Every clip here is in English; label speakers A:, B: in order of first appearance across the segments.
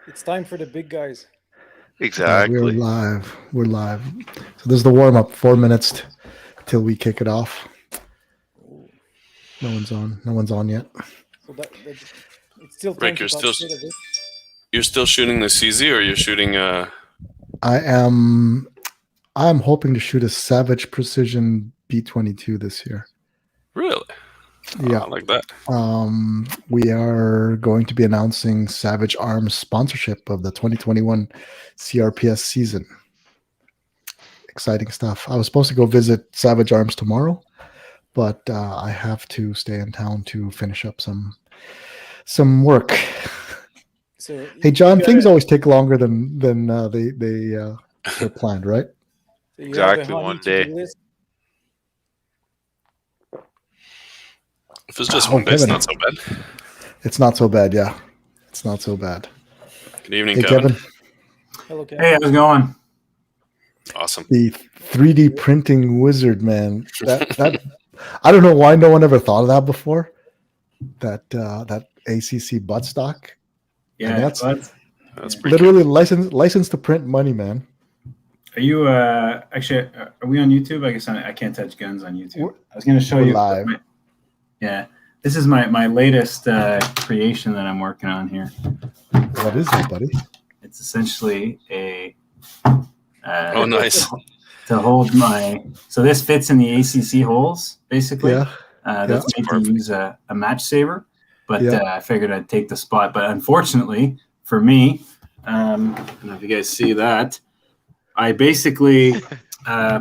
A: It's time for the big guys.
B: Exactly.
C: We're live. So this is the warm-up. 4 minutes till we kick it off. No one's on yet.
A: So it's still time
D: Rick,
A: to talk shit of it.
D: You're still shooting the CZ, or you're shooting
C: I'm hoping to shoot a Savage Precision B22 this year.
D: Really?
C: Yeah.
D: I like that.
C: We are going to be announcing Savage Arms sponsorship of the 2021 CRPS season. Exciting stuff. I was supposed to go visit Savage Arms tomorrow, but I have to stay in town to finish up some work.
A: So
C: hey, John, things always take longer than they're planned, right?
A: So
B: Exactly, one day.
D: If it's just one day, it's not so bad.
C: It's not so bad, yeah. It's not so bad.
D: Good evening,
C: Hey,
D: Kevin.
A: Hello, Kevin.
E: Hey, how's it going?
D: Awesome.
C: The 3D printing wizard, man. That I don't know why no one ever thought of that before. That ACC buttstock.
E: Yeah,
C: that's
D: pretty
C: literally license to print money, man.
E: Are you actually? Are we on YouTube? I guess I can't touch guns on YouTube. I was going to show you
C: live.
E: This is my latest creation that I'm working on here.
C: What is it, buddy?
E: It's essentially a.
D: Oh, nice.
E: To hold my. So this fits in the ACC holes, basically.
C: Yeah.
E: That's made to use a match saver, but I figured I'd take the spot. But unfortunately for me, I don't know if you guys see that, I basically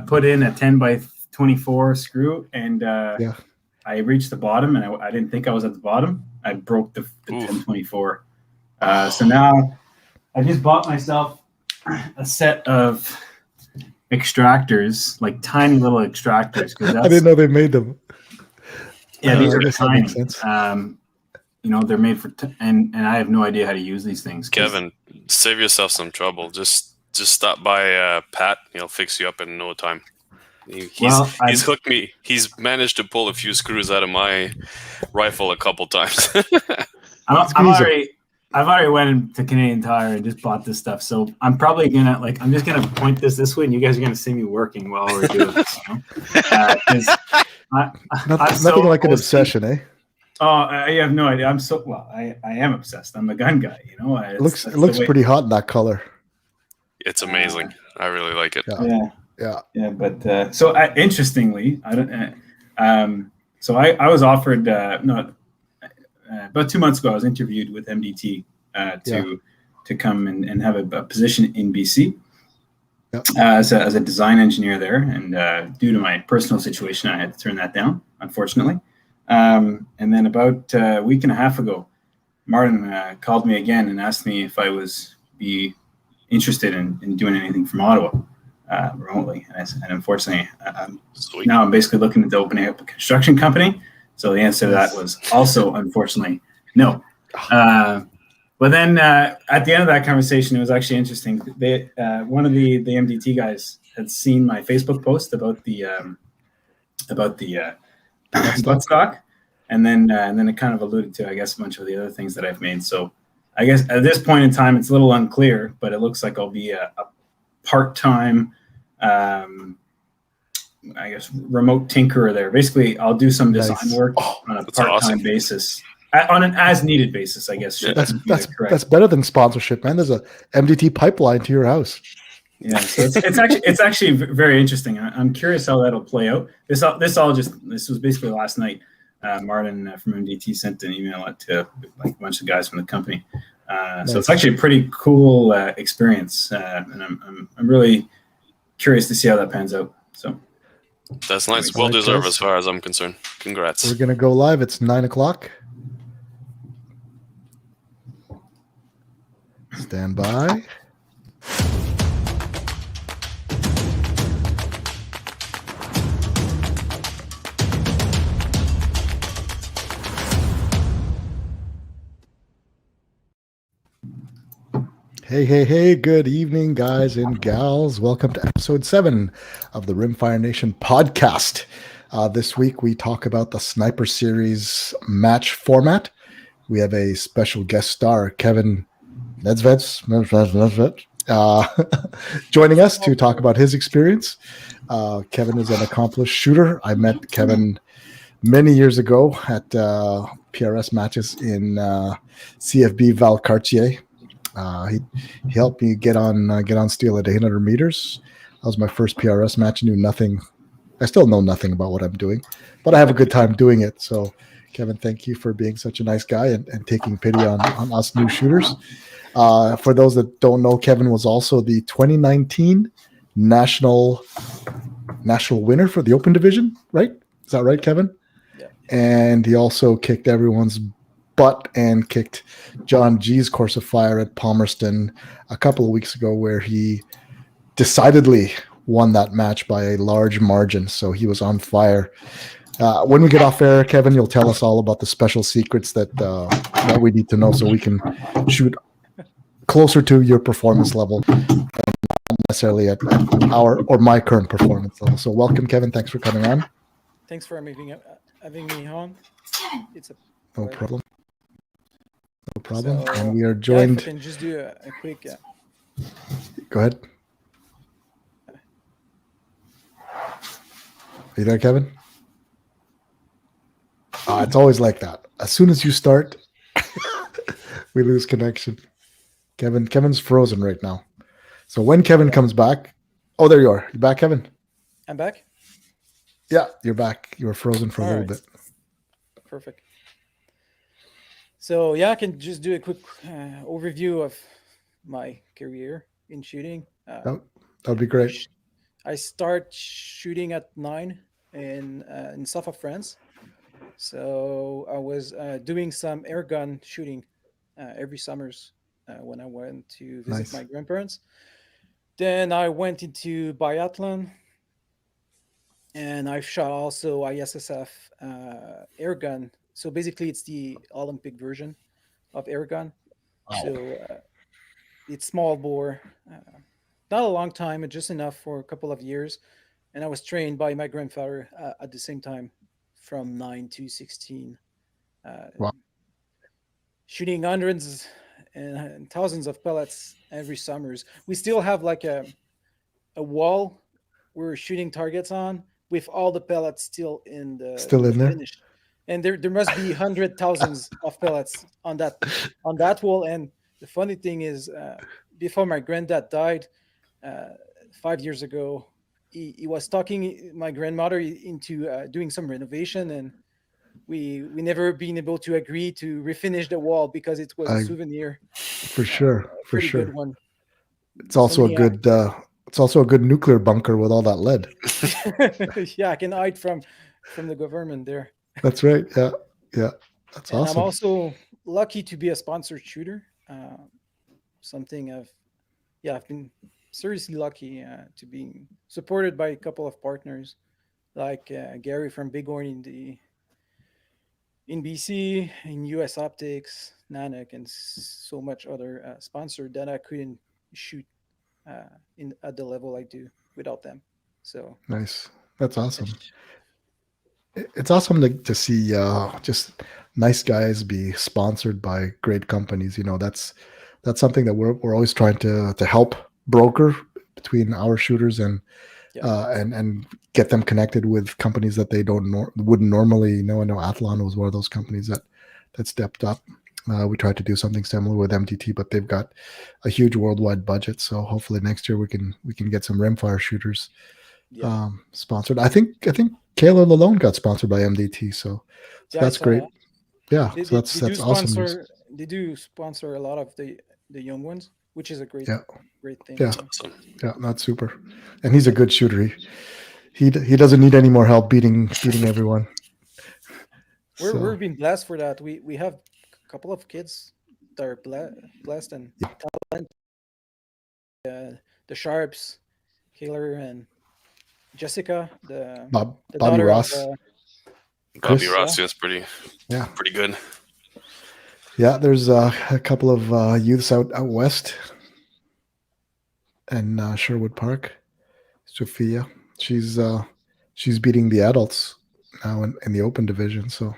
E: put in a 10 by 24 screw, and I reached the bottom, and I didn't think I was at the bottom. I broke the 1024. So now I just bought myself a set of extractors, like tiny little extractors.
C: I didn't know they made them.
E: Yeah, these are
C: tiny.
E: They're made for, and I have no idea how to use these things.
D: Kevin, save yourself some trouble. Just stop by Pat. He'll fix you up in no time. He's hooked me. He's managed to pull a few screws out of my rifle a couple times.
E: I've already went to Canadian Tire and just bought this stuff. So I'm probably gonna I'm just gonna point this way, and you guys are gonna see me working while we're doing this.
C: Nothing like an obsession, eh?
E: Oh, I have no idea. I am obsessed. I'm a gun guy.
C: It looks pretty hot in that color.
D: It's amazing. I really like it.
E: Yeah. But so interestingly, I don't. So I was offered about 2 months ago. I was interviewed with MDT to come and have a position in BC as a design engineer there. And due to my personal situation, I had to turn that down, unfortunately. And then about a week and a half ago, Martin called me again and asked me if I be interested in doing anything from Ottawa remotely. And unfortunately, now I'm basically looking at opening up a construction company. So the answer to that was also, unfortunately, no. But then at the end of that conversation, it was actually interesting. One of the MDT guys had seen my Facebook post about the buttstock, and then it kind of alluded to, I guess, a bunch of the other things that I've made. So I guess at this point in time, it's a little unclear, but it looks like I'll be a part-time, I guess, remote tinkerer there. Basically, I'll do some design work on a part-time basis, on an as-needed basis, I guess.
C: That's better than sponsorship, man. There's a MDT pipeline to your house.
E: Yeah, so it's actually very interesting. I'm curious how that'll play out. This was basically last night. Martin from MDT sent an email out to a bunch of guys from the company. So it's actually a pretty cool experience, and I'm really curious to see how that pans out. So
D: that's nice. Well deserved, as far as I'm concerned. Congrats.
C: We're gonna go live. It's 9:00. Stand by. Hey, good evening, guys and gals. Welcome to episode 7 of the Rimfire Nation Podcast. This week, we talk about the Sniper Series match format. We have a special guest star, Kevin Niedzwiedz, joining us to talk about his experience. Kevin is an accomplished shooter. I met Kevin many years ago at PRS matches in CFB Valcartier. He helped me get on steel at 800 meters. That was my first PRS match. I knew nothing. I still know nothing about what I'm doing, but I have a good time doing it. So, Kevin, thank you for being such a nice guy and taking pity on us new shooters. For those that don't know, Kevin was also the 2019 national winner for the open division, right? Is that right, Kevin?
A: Yeah.
C: And he also kicked everyone's butt and kicked John G's course of fire at Palmerston a couple of weeks ago, where he decidedly won that match by a large margin. So he was on fire. When we get off air, Kevin, you'll tell us all about the special secrets that we need to know so we can shoot closer to your performance level, and not necessarily at our or my current performance level. So welcome, Kevin. Thanks for coming on.
A: Thanks for having me on. It's a
C: No
A: pleasure.
C: problem. No problem.
A: So,
C: And we are
A: if I
C: joined.
A: can just do a quick.
C: Go ahead. Are you there, Kevin? It's always like that. As soon as you start, we lose connection. Kevin's frozen right now. So when Kevin comes back, oh, there you are. You back, Kevin?
A: I'm back.
C: Yeah, you're back. You were frozen for a little bit.
A: Perfect. So yeah, I can just do a quick overview of my career in shooting.
C: That would be great.
A: I start shooting at 9 in south of France. So I was doing some air gun shooting every summers when I went to visit my grandparents. Then I went into biathlon, and I've shot also ISSF air gun. So basically, it's the Olympic version of air gun.
C: Wow.
A: So it's small bore, not a long time, but just enough for a couple of years. And I was trained by my grandfather at the same time, from 9 to 16,
C: Wow.
A: shooting hundreds and thousands of pellets every summers. We still have like a wall we're shooting targets on with all the pellets still in the
C: there.
A: finish. And there must be thousands of pellets on that wall. And the funny thing is, before my granddad died 5 years ago, he was talking my grandmother into doing some renovation, and we never been able to agree to refinish the wall because it was a souvenir.
C: For sure.
A: Good one.
C: It's also a good it's also a good nuclear bunker with all that lead.
A: Yeah, I can hide from the government there.
C: That's right. Yeah. That's
A: and
C: awesome.
A: I'm also lucky to be a sponsored shooter. I've been seriously lucky to be supported by a couple of partners like Gary from Bighorn in BC, in US Optics, Nanak, and so much other sponsor that I couldn't shoot at the level I do without them. So
C: nice. That's awesome. It's awesome to see just nice guys be sponsored by great companies. You know, that's something that we're always trying to help broker between our shooters and get them connected with companies that they wouldn't normally know. I know Athlon was one of those companies that stepped up. We tried to do something similar with MDT, but they've got a huge worldwide budget. So hopefully next year we can get some Rimfire shooters sponsored. I think Kayla Lalone got sponsored by MDT, so that's great. Yeah, so that's awesome.
A: They do sponsor a lot of the young ones, which is a great thing.
C: Yeah, yeah, that's super. And he's a good shooter. He doesn't need any more help beating everyone.
A: We're being blessed for that. We have a couple of kids that are blessed and talented. The Sharps, Kayler and Jessica, the
C: Bobby Ross.
D: Bobby Ross, yes, pretty good.
C: Yeah, there's a couple of youths out west in Sherwood Park. Sophia, she's beating the adults now in the open division, so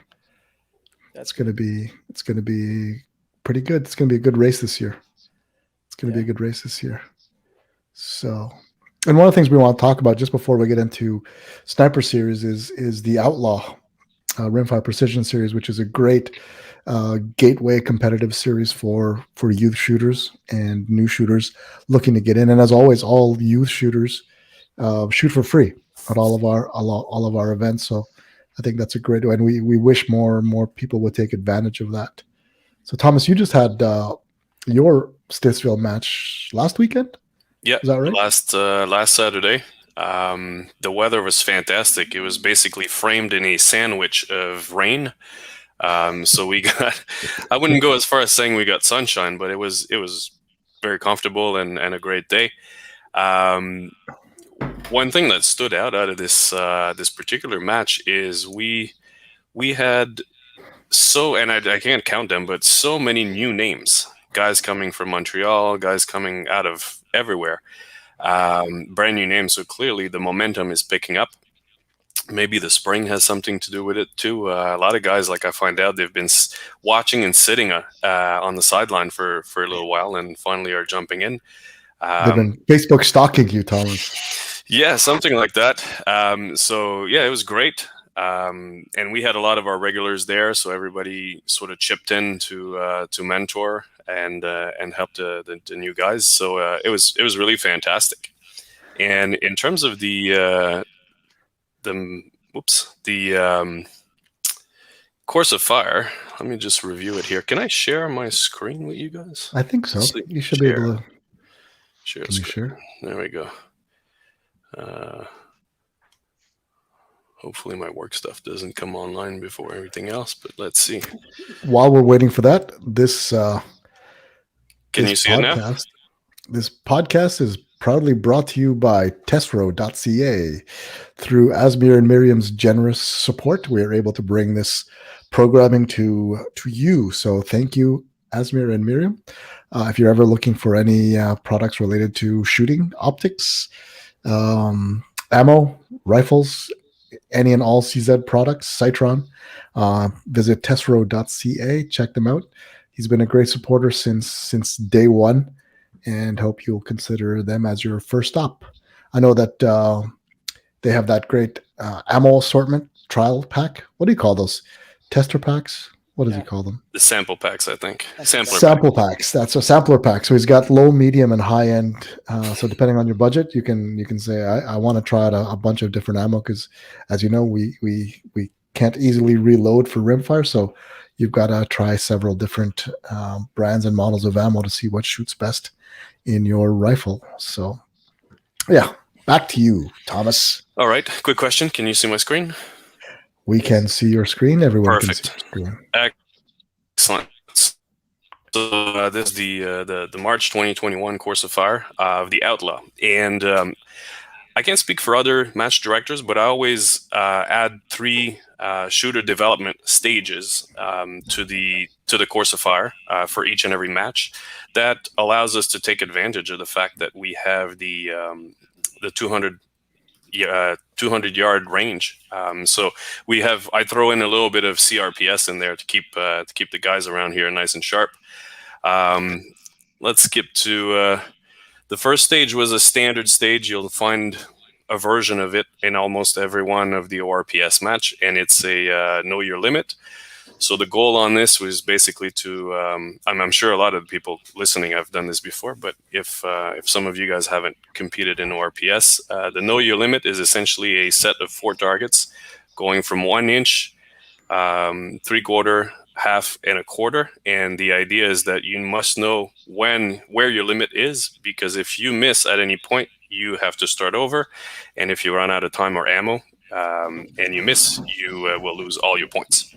C: it's gonna be pretty good. It's gonna be a good race this year. going to be a good race this year. So, and one of the things we want to talk about just before we get into Sniper Series is the Outlaw Rimfire Precision Series, which is a great gateway competitive series for youth shooters and new shooters looking to get in. And as always, all youth shooters shoot for free at all of our events. So I think that's a great way, and we wish more people would take advantage of that. So Thomas, you just had your Stittsville match last weekend.
D: Yeah,
C: is that right?
D: Last Saturday. The weather was fantastic. It was basically framed in a sandwich of rain. So we got, I wouldn't go as far as saying we got sunshine, but it was very comfortable and a great day. One thing that stood out of this particular match is we had and I can't count them, but so many new names. Guys coming from Montreal, guys coming out of everywhere. Brand new names. So clearly the momentum is picking up. Maybe the spring has something to do with it too. A lot of guys, like I find out, they've been watching and sitting on the sideline for a little while and finally are jumping in.
C: They've been Facebook stalking you, Thomas.
D: Yeah, something like that. So yeah, it was great. And we had a lot of our regulars there, so everybody sort of chipped in to mentor and help the new guys. So it was really fantastic. And in terms of the Course of Fire, let me just review it here. Can I share my screen with you guys?
C: I think so. You should be able to
D: share.
C: Can you share?
D: There we go. Hopefully my work stuff doesn't come online before everything else, but let's see.
C: While we're waiting for that, this
D: can you see it now?
C: This podcast is proudly brought to you by Tesro.ca. Through Asmir and Miriam's generous support, we are able to bring this programming to you. So thank you, Asmir and Miriam. If you're ever looking for any products related to shooting, optics, ammo, rifles, any and all CZ products, Citron, visit Tesro.ca, check them out. He's been a great supporter since day one, and hope you'll consider them as your first stop. I know that they have that great ammo assortment trial pack. What do you call those? Tester packs? What does he call them?
D: The sample packs, I think.
C: Sample packs. That's a sampler pack. So he's got low, medium, and high end. So depending on your budget, you can say I want to try out a bunch of different ammo, because, as you know, we can't easily reload for Rimfire. So you've got to try several different brands and models of ammo to see what shoots best in your rifle. So, yeah, back to you, Thomas.
D: All right. Quick question. Can you see my screen?
C: We can see your screen. Everyone
D: Perfect.
C: can see your screen.
D: Excellent. So this is the March 2021 Course of Fire of the Outlaw. And I can't speak for other match directors, but I always add 3 shooter development stages to the Course of Fire for each and every match. That allows us to take advantage of the fact that we have the 200-yard range. So I throw in a little bit of CRPS in there to keep the guys around here nice and sharp. Let's skip to the first stage. Was a standard stage. You'll find a version of it in almost every one of the ORPS match, and it's a know your limit. So the goal on this was basically to, I'm sure a lot of people listening have done this before, but if some of you guys haven't competed in ORPS, the know your limit is essentially a set of 4 targets going from 1 inch, 3/4, half, and a quarter. And the idea is that you must know where your limit is, because if you miss at any point, you have to start over. And if you run out of time or ammo and you miss, you will lose all your points.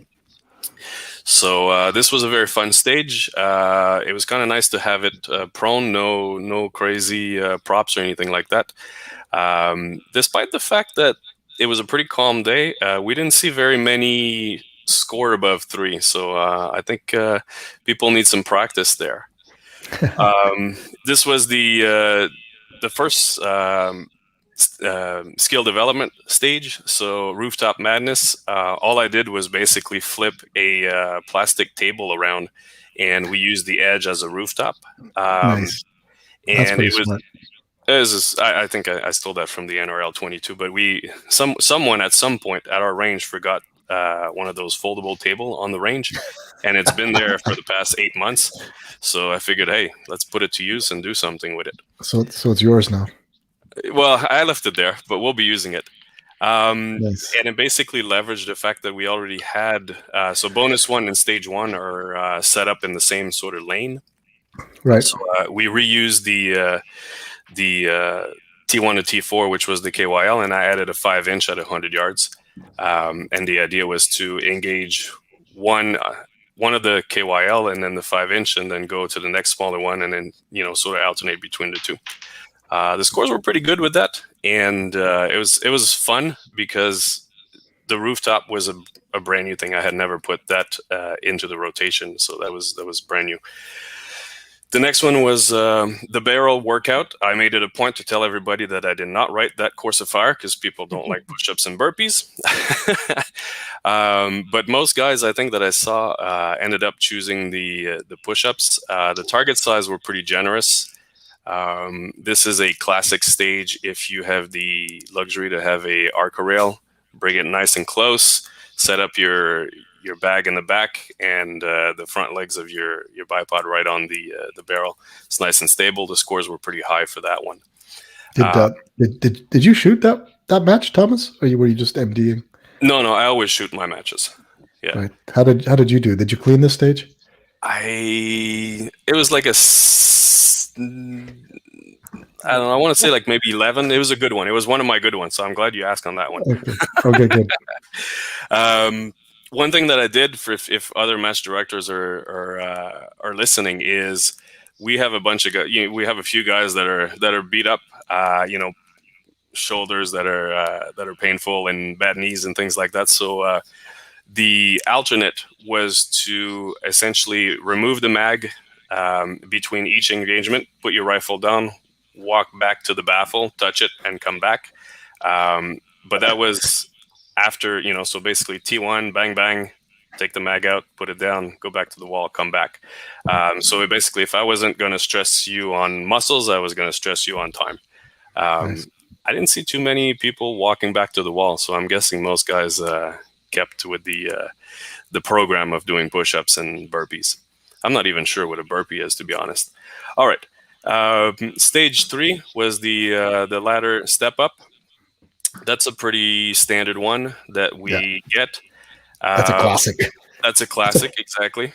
D: So this was a very fun stage. It was kind of nice to have it prone, no crazy props or anything like that. Despite the fact that it was a pretty calm day, we didn't see very many score above 3. So I think people need some practice there. This was the first skill development stage. So Rooftop Madness, all I did was basically flip a plastic table around, and we used the edge as a rooftop.
C: Nice.
D: and it was.
C: Smart.
D: I think I stole that from the NRL 22, but someone at some point at our range forgot one of those foldable table on the range, and it's been there for the past 8 months. So I figured, hey, let's put it to use and do something with it.
C: So it's yours now.
D: Well, I left it there, but we'll be using it.
C: Nice.
D: And it basically leveraged the fact that we already had so bonus 1 and stage 1 are set up in the same sort of lane.
C: Right.
D: So we reused the T1 to T4, which was the KYL, and I added a 5-inch at 100 yards. And the idea was to engage one of the KYL and then the 5-inch, and then go to the next smaller one, and then sort of alternate between the two. The scores were pretty good with that, and it was fun because the rooftop was a brand new thing. I had never put that into the rotation, so that was brand new. The next one was the barrel workout. I made it a point to tell everybody that I did not write that course of fire because people don't like push-ups and burpees. But most guys, I think that I saw, ended up choosing the push-ups. The target size were pretty generous. This is a classic stage if you have the luxury to have a Arca rail. Bring it nice and close. Set up your bag in the back and the front legs of your bipod right on the barrel. It's nice and stable. The scores were pretty high for that one.
C: Did you shoot that match, Thomas, or were you just MDing?
D: No, I always shoot my matches. Yeah.
C: Right. How did you do? Did you clean this stage?
D: It was like I don't know. I want to say like maybe 11. It was a good one. It was one of my good ones. So I'm glad you asked on that one.
C: Okay, good.
D: One thing that I did for if other match directors are listening is we have a bunch of guys. We have a few guys that are beat up. Shoulders that are painful and bad knees and things like that. So the alternate was to essentially remove the mag between each engagement, put your rifle down, walk back to the baffle, touch it, and come back. But that was after, so basically T1, bang, bang, take the mag out, put it down, go back to the wall, come back. So basically, if I wasn't going to stress you on muscles, I was going to stress you on time.
C: Nice.
D: I didn't see too many people walking back to the wall, so I'm guessing most guys kept with the program of doing push-ups and burpees. I'm not even sure what a burpee is, to be honest. All right. Stage 3 was the ladder step up. That's a pretty standard one that we get.
C: That's a classic.
D: That's a classic, exactly.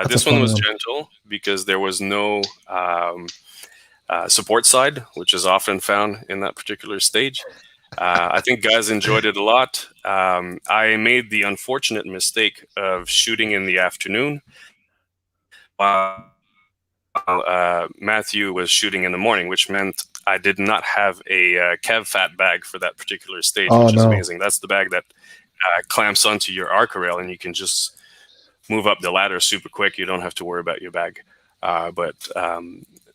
D: This one was gentle because there was no support side, which is often found in that particular stage. I think guys enjoyed it a lot. I made the unfortunate mistake of shooting in the afternoon while Matthew was shooting in the morning, which meant I did not have a Kev Fat bag for that particular stage, which is amazing. That's the bag that clamps onto your Arca rail, and you can just move up the ladder super quick. You don't have to worry about your bag. But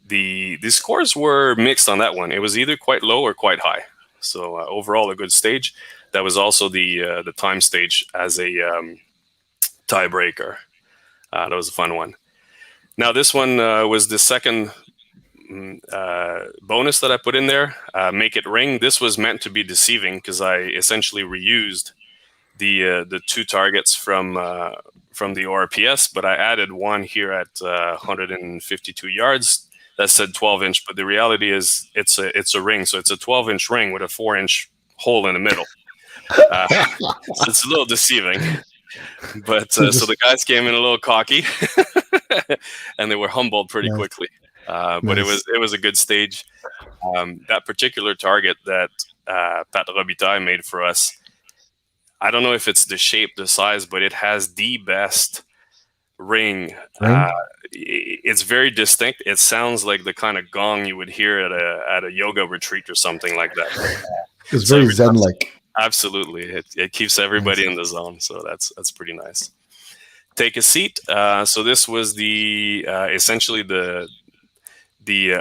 D: the scores were mixed on that one. It was either quite low or quite high. So overall, a good stage. That was also the time stage as a tiebreaker. That was a fun one. Now, this one was the second bonus that I put in there, make it ring. This was meant to be deceiving because I essentially reused the two targets from the CRPS, but I added one here at 152 yards that said 12-inch. But the reality is it's a ring, so it's a 12-inch ring with a 4-inch hole in the middle. So it's a little deceiving. But so the guys came in a little cocky, and they were humbled pretty quickly. But it was a good stage. That particular target that Pat Robitaille made for us, I don't know if it's the shape, the size, but it has the best ring. It's very distinct. It sounds like the kind of gong you would hear at a yoga retreat or something like that.
C: It's very zen-like.
D: Absolutely, it keeps everybody in the zone. So that's pretty nice. Take a seat. So this was the essentially the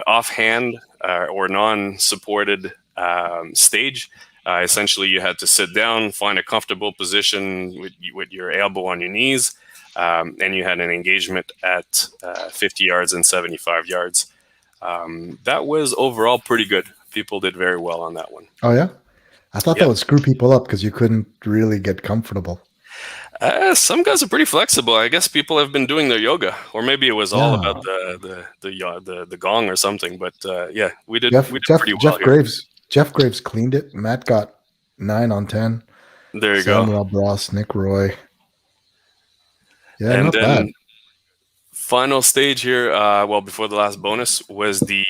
D: offhand or non-supported stage. Essentially, you had to sit down, find a comfortable position with your elbow on your knees, and you had an engagement at 50 yards and 75 yards. That was overall pretty good. People did very well on that one.
C: Oh yeah, I thought that would screw people up because you couldn't really get comfortable.
D: Some guys are pretty flexible. I guess people have been doing their yoga, or maybe it was all about the gong or something. But we did pretty well here.
C: Jeff Graves cleaned it. Matt got 9 on 10.
D: There you
C: Sam
D: go.
C: Rob Ross, Nick Roy. Yeah,
D: and
C: not
D: then
C: bad.
D: Final stage here. Before the last bonus was the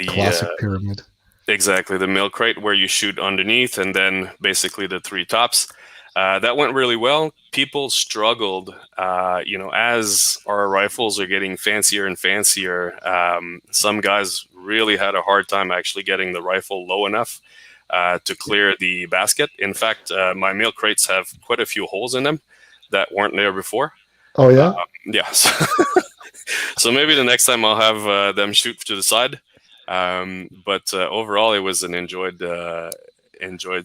C: classic pyramid.
D: Exactly, the milk crate where you shoot underneath, and then basically the 3 tops. That went really well. People struggled, as our rifles are getting fancier and fancier. Some guys really had a hard time actually getting the rifle low enough to clear the basket. In fact, my milk crates have quite a few holes in them that weren't there before.
C: Oh, yeah?
D: Yes. So maybe the next time I'll have them shoot to the side. But overall, it was an enjoyed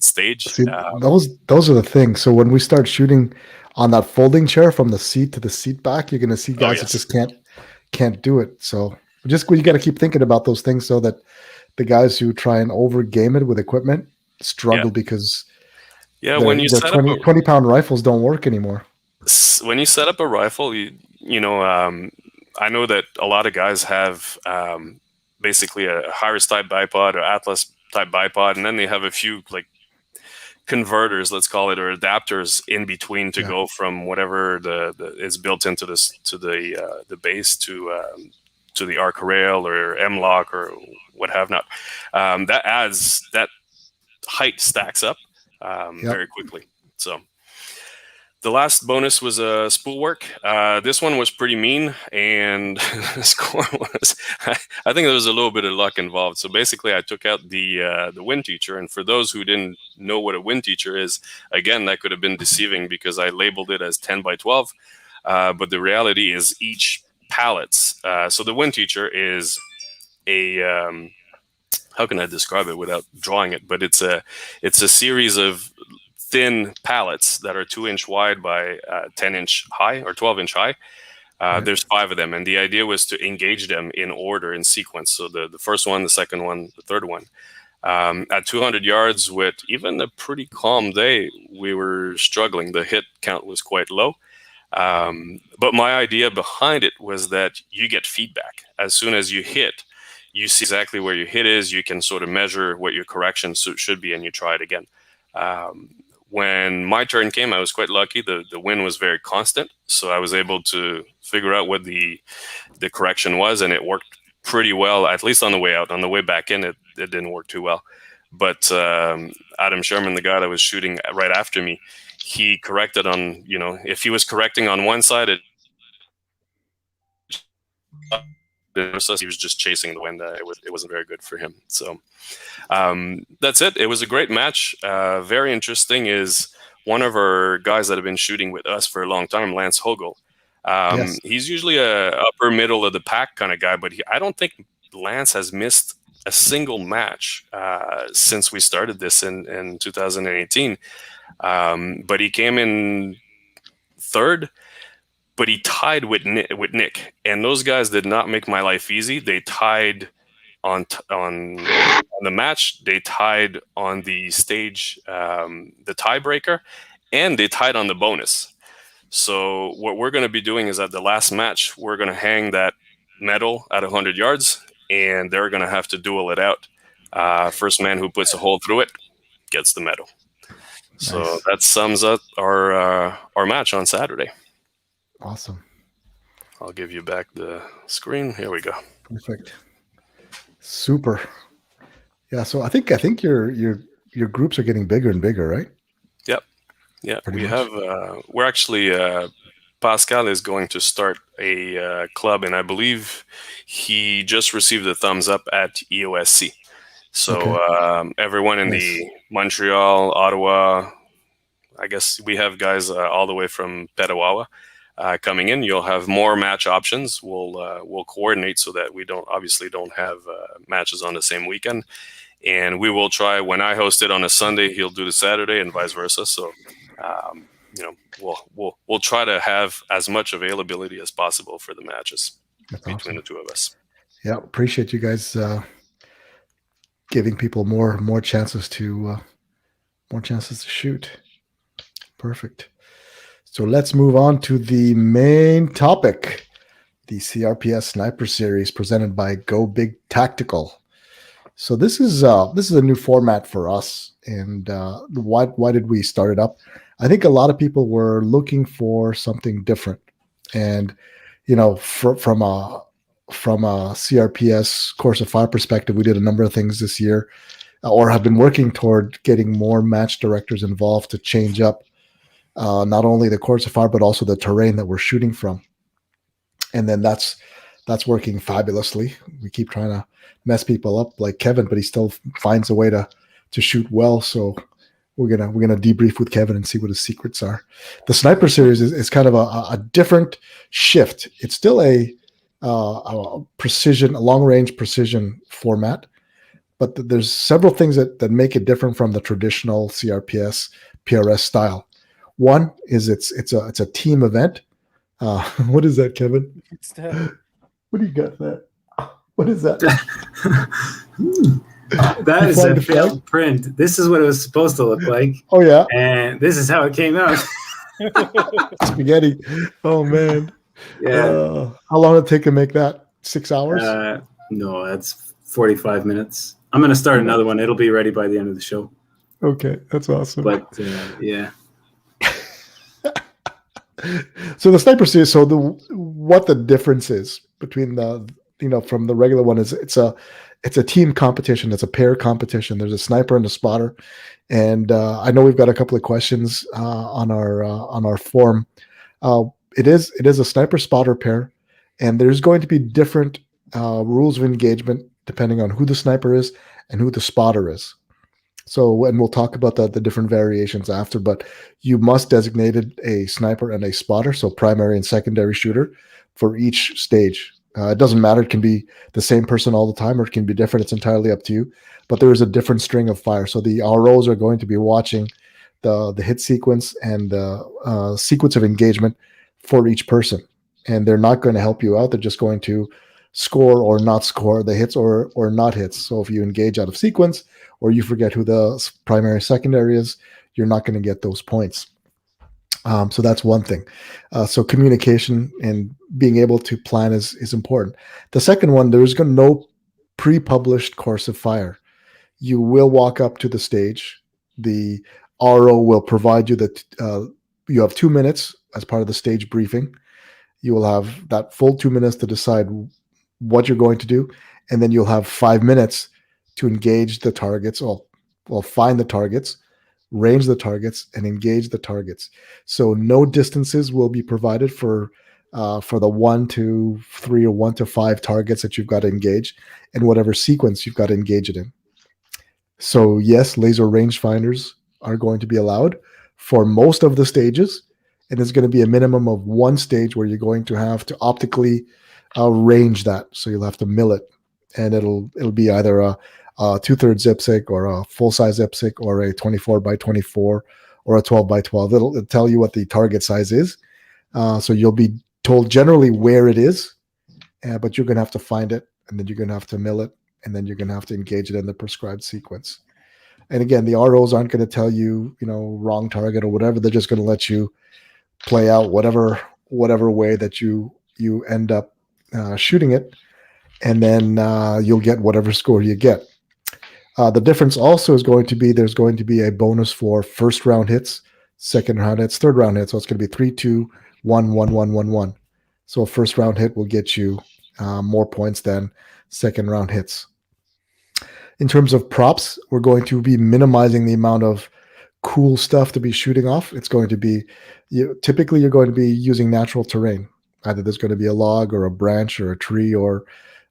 D: stage.
C: See, those are the things. So when we start shooting on that folding chair from the seat to the seat back, you're going to see guys that just can't do it. So you got to keep thinking about those things so that the guys who try and over game it with equipment struggle because
D: when you set
C: 20-pound rifles don't work anymore.
D: When you set up a rifle, I know that a lot of guys have basically a Harris type bipod or Atlas type bipod, and then they have a few like converters, let's call it, or adapters in between to go from whatever is built into this to the base to the arc rail or M-lock or what have not. That height stacks up very quickly. So the last bonus was a spool work. This one was pretty mean, and the score was, I think there was a little bit of luck involved. So basically, I took out the wind teacher, and for those who didn't know what a wind teacher is, again, that could have been deceiving because I labeled it as 10 by 12, but the reality is each pallets. So the wind teacher is a how can I describe it without drawing it? But it's a series of thin pallets that are 2-inch wide by 10-inch high or 12-inch high. There's 5 of them, and the idea was to engage them in order, in sequence. So the first one, the second one, the third one. At 200 yards, with even a pretty calm day, we were struggling. The hit count was quite low. But my idea behind it was that you get feedback. As soon as you hit, you see exactly where your hit is. You can sort of measure what your correction should be, and you try it again. When my turn came, I was quite lucky. The wind was very constant, so I was able to figure out what the correction was, and it worked pretty well, at least on the way out. On the way back in, it didn't work too well. But Adam Sherman, the guy that was shooting right after me, he corrected on, if he was correcting on one side, he was just chasing the wind. It wasn't very good for him. So that's it. It was a great match. Very interesting is one of our guys that have been shooting with us for a long time, Lance Hogel. He's usually a upper middle of the pack kind of guy, but I don't think Lance has missed a single match since we started this in 2018. But he came in third. But he tied with Nick, and those guys did not make my life easy. They tied on the match. They tied on the stage, the tiebreaker, and they tied on the bonus. So what we're going to be doing is at the last match, we're going to hang that medal at 100 yards, and they're going to have to duel it out. First man who puts a hole through it gets the medal. So that sums up our match on Saturday.
C: Awesome.
D: I'll give you back the screen. Here we go.
C: Perfect. Super. Yeah. So I think your groups are getting bigger and bigger, right?
D: Yep. Yeah. We're actually Pascal is going to start a club, and I believe he just received a thumbs up at EOSC. So everyone in the Montreal, Ottawa, I guess we have guys all the way from Petawawa. Coming in, you'll have more match options. We'll coordinate so that we don't have matches on the same weekend, and we will try. When I host it on a Sunday, he'll do the Saturday, and vice versa. So, we'll try to have as much availability as possible for the matches between the two of us.
C: Yeah, appreciate you guys giving people more chances to shoot. Perfect. So let's move on to the main topic, the CRPS Sniper Series presented by Go Big Tactical. So this is a new format for us, and why did we start it up? I think a lot of people were looking for something different, and from a CRPS Course of Fire perspective, we did a number of things this year, or have been working toward getting more match directors involved to change up not only the Course of Fire but also the terrain that we're shooting from, and then that's working fabulously. We keep trying to mess people up like Kevin, but he still finds a way to shoot well. So we're gonna debrief with Kevin and see what his secrets are. The Sniper Series is kind of a different shift. It's still a long range precision format, but there's several things that make it different from the traditional CRPS PRS style. One is it's a team event. What is that, Kevin? What do you got there? What is that?
F: That is a failed print. This is what it was supposed to look like.
C: Oh yeah,
F: and this is how it came out.
C: Spaghetti. Oh man.
F: Yeah.
C: How long did it take to make that? 6 hours?
F: No, that's 45 minutes. I'm going to start another one. It'll be ready by the end of the show.
C: Okay, that's awesome.
F: But yeah.
C: So the Sniper Series. So what the difference is between from the regular one is it's a team competition. It's a pair competition. There's a sniper and a spotter, and I know we've got a couple of questions on our forum. It is a sniper spotter pair, and there's going to be different rules of engagement depending on who the sniper is and who the spotter is. So, and we'll talk about the different variations after, but you must designate a sniper and a spotter, so primary and secondary shooter for each stage. It doesn't matter. It can be the same person all the time, or it can be different. It's entirely up to you, but there is a different string of fire. So the ROs are going to be watching the hit sequence and the sequence of engagement for each person, and they're not going to help you out. They're just going to score or not score the hits or not hits. So if you engage out of sequence or you forget who the primary secondary is, you're not going to get those points. So that's one thing. So communication and being able to plan is important. The second one, there's no pre-published course of fire. You will walk up to the stage. The RO will provide you you have 2 minutes as part of the stage briefing. You will have that full 2 minutes to decide what you're going to do, and then you'll have 5 minutes to engage the targets. Find the targets, range the targets, and engage the targets. So no distances will be provided for the 1 to 3 or 1 to 5 targets that you've got to engage, and whatever sequence you've got to engage it in. So yes, laser rangefinders are going to be allowed for most of the stages, and there's going to be a minimum of 1 stage where you're going to have to optically range that. So you'll have to mill it, and it'll be either a 2/3 IPSC or a full-size IPSC or a 24x24 or a 12x12. It'll tell you what the target size is. So you'll be told generally where it is, but you're going to have to find it, and then you're going to have to mill it, and then you're going to have to engage it in the prescribed sequence. And again, the ROs aren't going to tell you, wrong target or whatever. They're just going to let you play out whatever way that you end up shooting it, and then you'll get whatever score you get. The difference also is going to be there's going to be a bonus for first round hits, second round hits, third round hits. So it's going to be 3, 2, 1, 1, 1, 1, 1. So a first round hit will get you more points than second round hits. In terms of props, we're going to be minimizing the amount of cool stuff to be shooting off. It's going to be typically you're going to be using natural terrain. Either there's going to be a log or a branch or a tree, or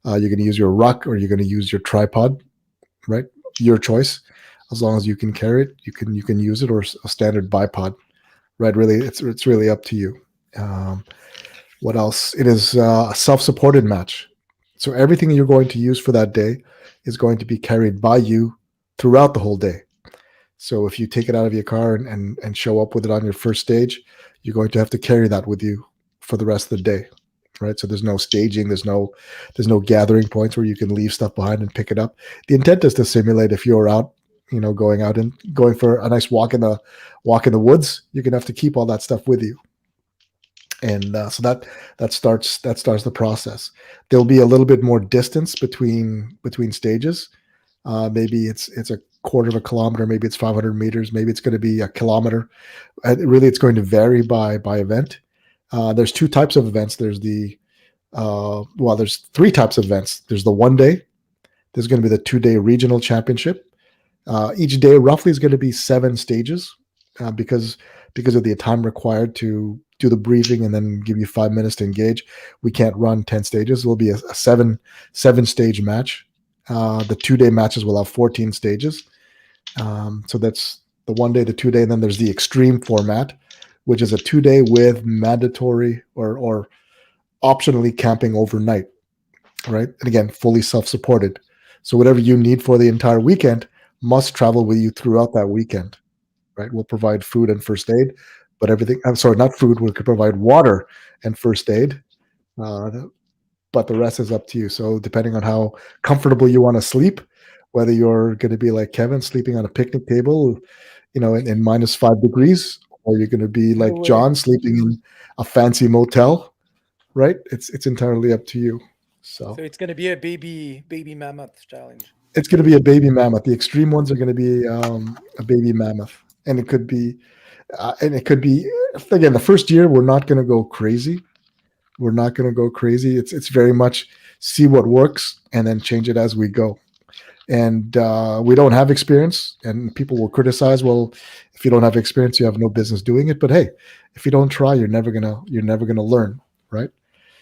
C: you're going to use your ruck, or you're going to use your tripod, right? Your choice. As long as you can carry it, you can use it, or a standard bipod, right? Really, it's really up to you. What else? It is a self-supported match. So everything you're going to use for that day is going to be carried by you throughout the whole day. So if you take it out of your car and show up with it on your first stage, you're going to have to carry that with you for the rest of the day. right? So there's no staging, there's no gathering points where you can leave stuff behind and pick it up. The intent is to simulate if you're out, going out and going for a nice walk in the woods, you're gonna have to keep all that stuff with you. And so that starts the process. There'll be a little bit more distance between stages. Maybe it's a quarter of a kilometer, maybe it's 500 meters, maybe it's going to be a kilometer. Really, it's going to vary by event. There's two types of events. There's there's three types of events. There's the 1 day. There's going to be the 2 day regional championship. Each day roughly is going to be 7 stages, because of the time required to do the briefing and then give you 5 minutes to engage. We can't run 10 stages. It will be a seven stage match. The 2 day matches will have 14 stages. So that's the 1 day, the 2 day, and then there's the extreme format, which is a 2 day with mandatory or optionally camping overnight, right? And again, fully self-supported. So whatever you need for the entire weekend must travel with you throughout that weekend, right? We'll provide food and first aid, but everything, I'm sorry, not food, we could provide water and first aid, but the rest is up to you. So depending on how comfortable you want to sleep, whether you're going to be like Kevin, sleeping on a picnic table, in -5 degrees, or you're going to be like John, sleeping in a fancy motel, right? It's entirely up to you. So
A: it's going to be a baby mammoth challenge.
C: It's going to be a baby mammoth. The extreme ones are going to be a baby mammoth, and it could be again, the first year we're not going to go crazy. It's very much see what works and then change it as we go. And we don't have experience, and people will criticize, well, if you don't have experience, you have no business doing it. But hey, if you don't try, you're never gonna learn, right?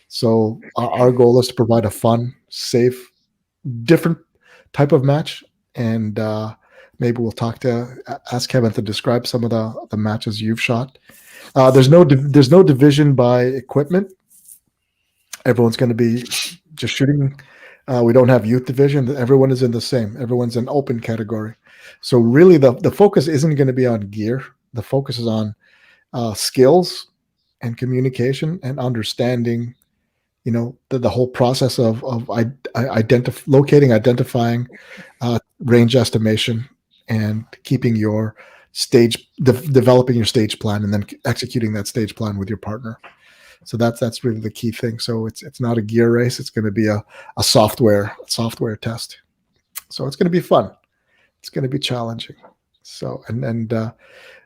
C: So our goal is to provide a fun, safe, different type of match, and maybe we'll ask Kevin to describe some of the matches you've shot. There's no division by equipment. Everyone's going to be just shooting. We don't have youth division. Everyone is in the same. Everyone's in open category. So really, the focus isn't going to be on gear. The focus is on skills and communication and understanding. The whole process of identifying range estimation, and keeping your developing your stage plan, and then executing that stage plan with your partner. So that's really the key thing. So it's not a gear race. It's going to be a software test. So it's going to be fun. It's going to be challenging. So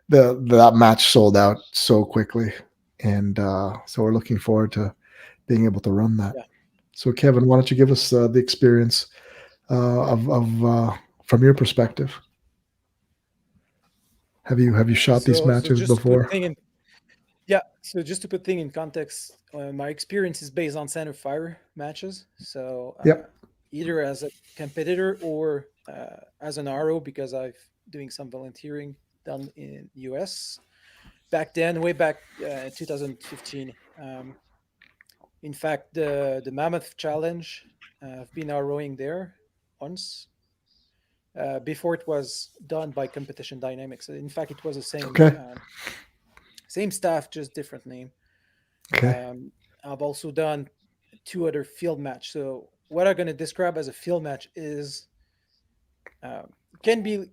C: that match sold out so quickly, and so we're looking forward to being able to run that. Yeah. So Kevin, why don't you give us the experience of from your perspective? Have you shot these matches before?
A: So just to put things in context, my experience is based on center fire matches. So either as a competitor or as an RO, because I've doing some volunteering down in US way back 2015. In fact, the Mammoth Challenge, I've been ROing there once. Before it was done by Competition Dynamics. In fact, it was the same.
C: Okay.
A: Same staff, just different name.
C: Okay.
A: I've also done 2 other field match. So what I'm going to describe as a field match is can be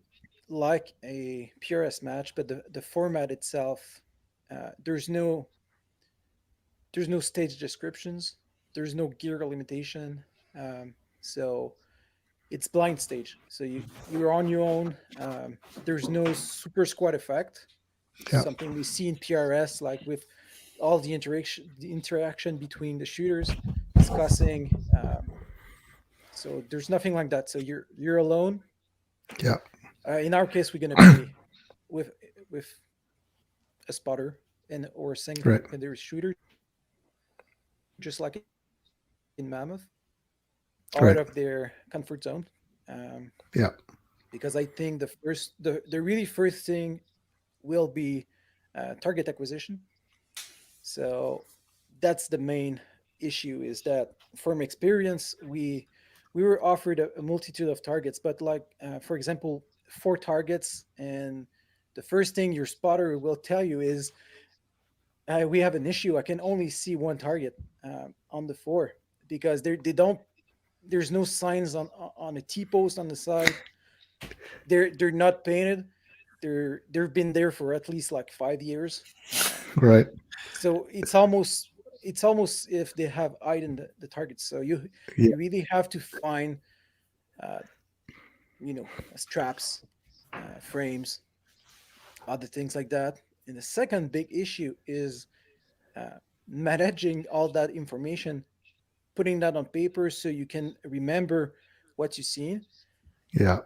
A: like a PRS match, but the format itself, there's no stage descriptions, there's no gear limitation, so it's blind stage. So you're on your own. There's no super squad effect. Something we see in PRS, like with all the interaction between the shooters discussing. So there's nothing like that. So you're alone.
C: Yeah.
A: In our case, we're gonna be with a spotter or a single secondary shooter, just like in Mammoth, out of their comfort zone. Because I think the really first thing will be target acquisition. So that's the main issue, is that from experience, we were offered a multitude of targets, but like, for example, 4 targets, and the first thing your spotter will tell you is we have an issue. I can only see one target on the floor because they don't. There's no signs on a T post on the side. They're not painted. They've been there for at least like 5 years.
C: Right.
A: So it's almost if they have hidden the targets. So you
C: Yeah.
A: you really have to find uh, straps, frames, other things like that. And the second big issue is uh, managing all that information, putting that on paper so you can remember what you've seen.
C: Yeah.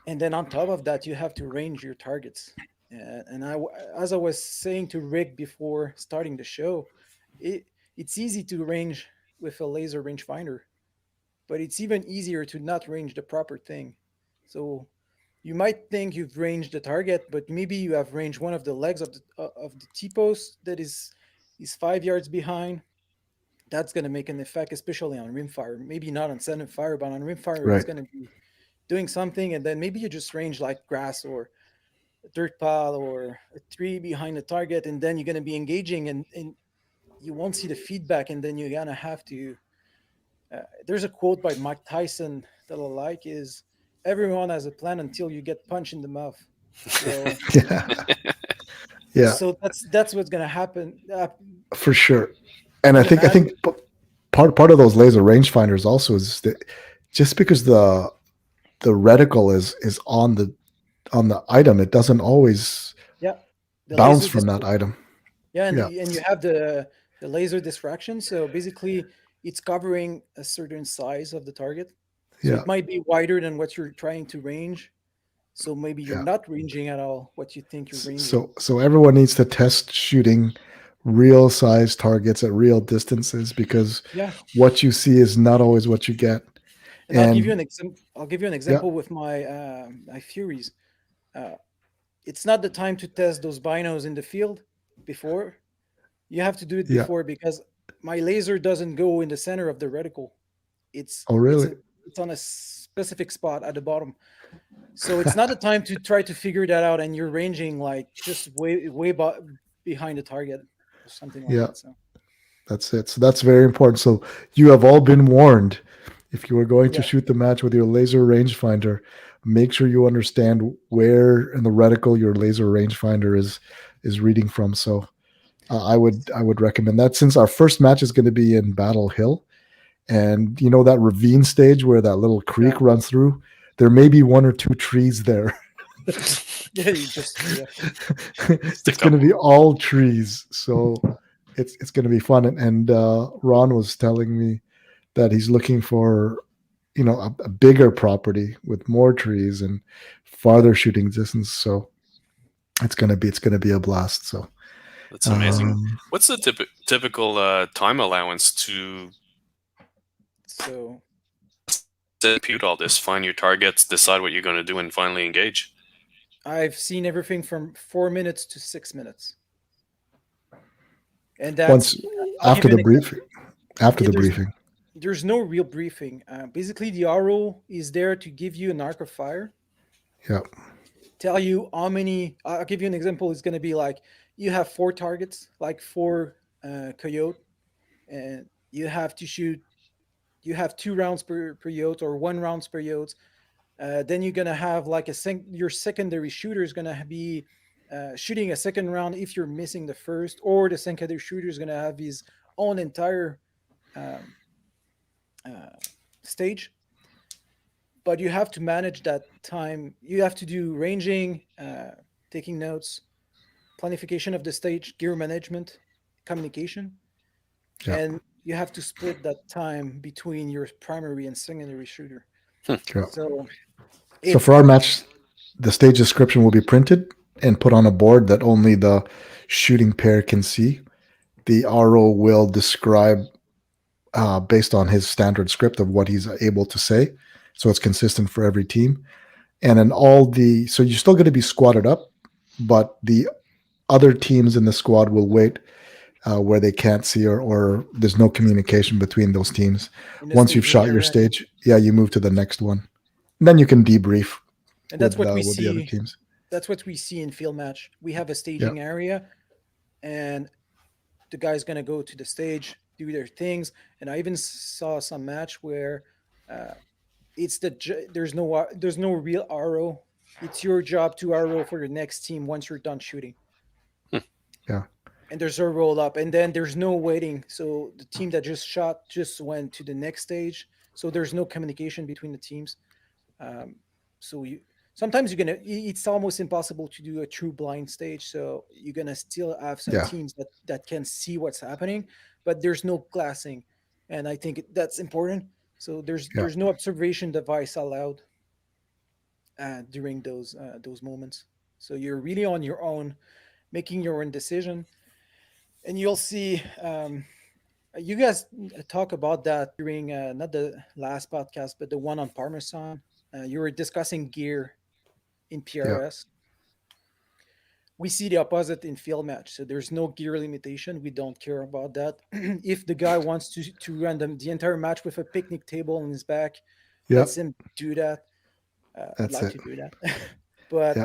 A: And then on top of that, you have to range your targets. And as I was saying to Rick before starting the show, it it's easy to range with a laser rangefinder, but it's even easier to not range the proper thing. So you might think you've ranged the target, but maybe you have ranged one of the legs of the T post that is 5 yards behind. That's going to make an effect, especially on rimfire. Maybe not on centerfire, but on rimfire, it's
C: Right.
A: going to be doing something, and then maybe you just range like grass or a dirt pile or a tree behind the target, and then you're going to be engaging, and you won't see the feedback, and then you're going to have to. There's a quote by Mike Tyson that I like is everyone has a plan until you get punched in the mouth. So
C: Yeah. Yeah.
A: so that's what's going to happen.
C: For sure. And I
A: The
C: think I
A: man,
C: think part of those laser rangefinders also is that just because the reticle is on the item, it doesn't always
A: yeah, the
C: bounce
A: laser
C: from that item.
A: Yeah, and
C: Yeah.
A: and you have the laser diffraction. So basically, it's covering a certain size of the target. So
C: Yeah.
A: it might be wider than what you're trying to range. So maybe you're
C: Yeah.
A: not ranging at all what you think you're ranging.
C: So everyone needs to test shooting real size targets at real distances because
A: Yeah,
C: what you see is not always what you get.
A: and I'll give you
C: And
A: an example. I'll give you an
C: yeah,
A: example with my Furies. Uh, it's not the time to test those binos in the field before. You have to do it
C: yeah.
A: before because my laser doesn't go in the center of the reticle. It's
C: Oh,
A: it's
C: really?
A: in, it's on a specific spot at the bottom. So it's not the time to try to figure that out, and you're ranging like just behind the target or something like
C: Yeah,
A: that. So
C: that's it. So that's very important. So you have all been warned. If you are going to
A: yeah,
C: shoot the match with your laser rangefinder, make sure you understand where in the reticle your laser rangefinder is reading from. So I would recommend that since our first match is going to be in Battle Hill, and you know that ravine stage where that little creek
A: yeah,
C: runs through, there may be one or two trees there.
A: yeah. You just yeah,
C: It's
D: Stick
C: going
D: up.
C: to be all trees, so it's going to be fun. And Ron was telling me that he's looking for a bigger property with more trees and farther shooting distance. So it's gonna be a blast. So
D: That's amazing.
C: um,
D: What's the typical time allowance to
A: so
D: compute all this? Find your targets, decide what you're going to do, and finally engage.
A: I've seen everything from 4 minutes to 6 minutes, and
C: once
A: I'll give
C: after
A: you
C: the
A: an example.
C: briefing, after
A: Yeah,
C: the briefing,
A: there's no real briefing. Basically, the RO is there to give you an arc of fire,
C: yeah,
A: tell you how many. I'll give you an example. It's going to be like you have four targets, like four coyote, and you have to shoot. You have 2 rounds per yacht or 1 rounds per yacht. Then you're gonna have like your secondary shooter is gonna be shooting a second round if you're missing the first, or the secondary shooter is gonna have his own entire um, uh, stage. But you have to manage that time. You have to do ranging, taking notes, planification of the stage, gear management, communication,
C: yeah,
A: and you have to split that time between your primary and secondary shooter.
C: yeah.
A: So
C: So
A: it's
C: for our match, the stage description will be printed and put on a board that only the shooting pair can see. The RO will describe based on his standard script of what he's able to say, so it's consistent for every team. And then so you're still going to be squatted up, but the other teams in the squad will wait where they can't see or there's no communication between those teams.
A: in the
C: Once you've
A: staging
C: shot your
A: area,
C: stage, yeah, you move to the next one. And then you can debrief
A: and that's what we
C: with the other
A: see.
C: teams.
A: That's what we see in field match. We have a
C: Yeah,
A: staging area, and the guy's gonna go to the stage, do their things, and I even saw some match where there's no real RO. It's your job to RO for your next team once you're done shooting.
C: Yeah.
A: And there's a roll up, and then there's no waiting. So the team that just shot just went to the next stage. So there's no communication between the teams. Um, so sometimes it's almost impossible to do a true blind stage. So you're gonna still have some teams that can see what's happening, but there's no glassing, and I think that's important. So there's no observation device allowed during those moments. So you're really on your own, making your own decision, and you'll see. You guys talk about that during not the last podcast, but the one on Parmesan. You were discussing gear in PRS. We see the opposite in field match. So there's no gear limitation. We don't care about that. If the guy wants to run the entire match with a picnic table on his back, lets him do that. I'd like to do that. But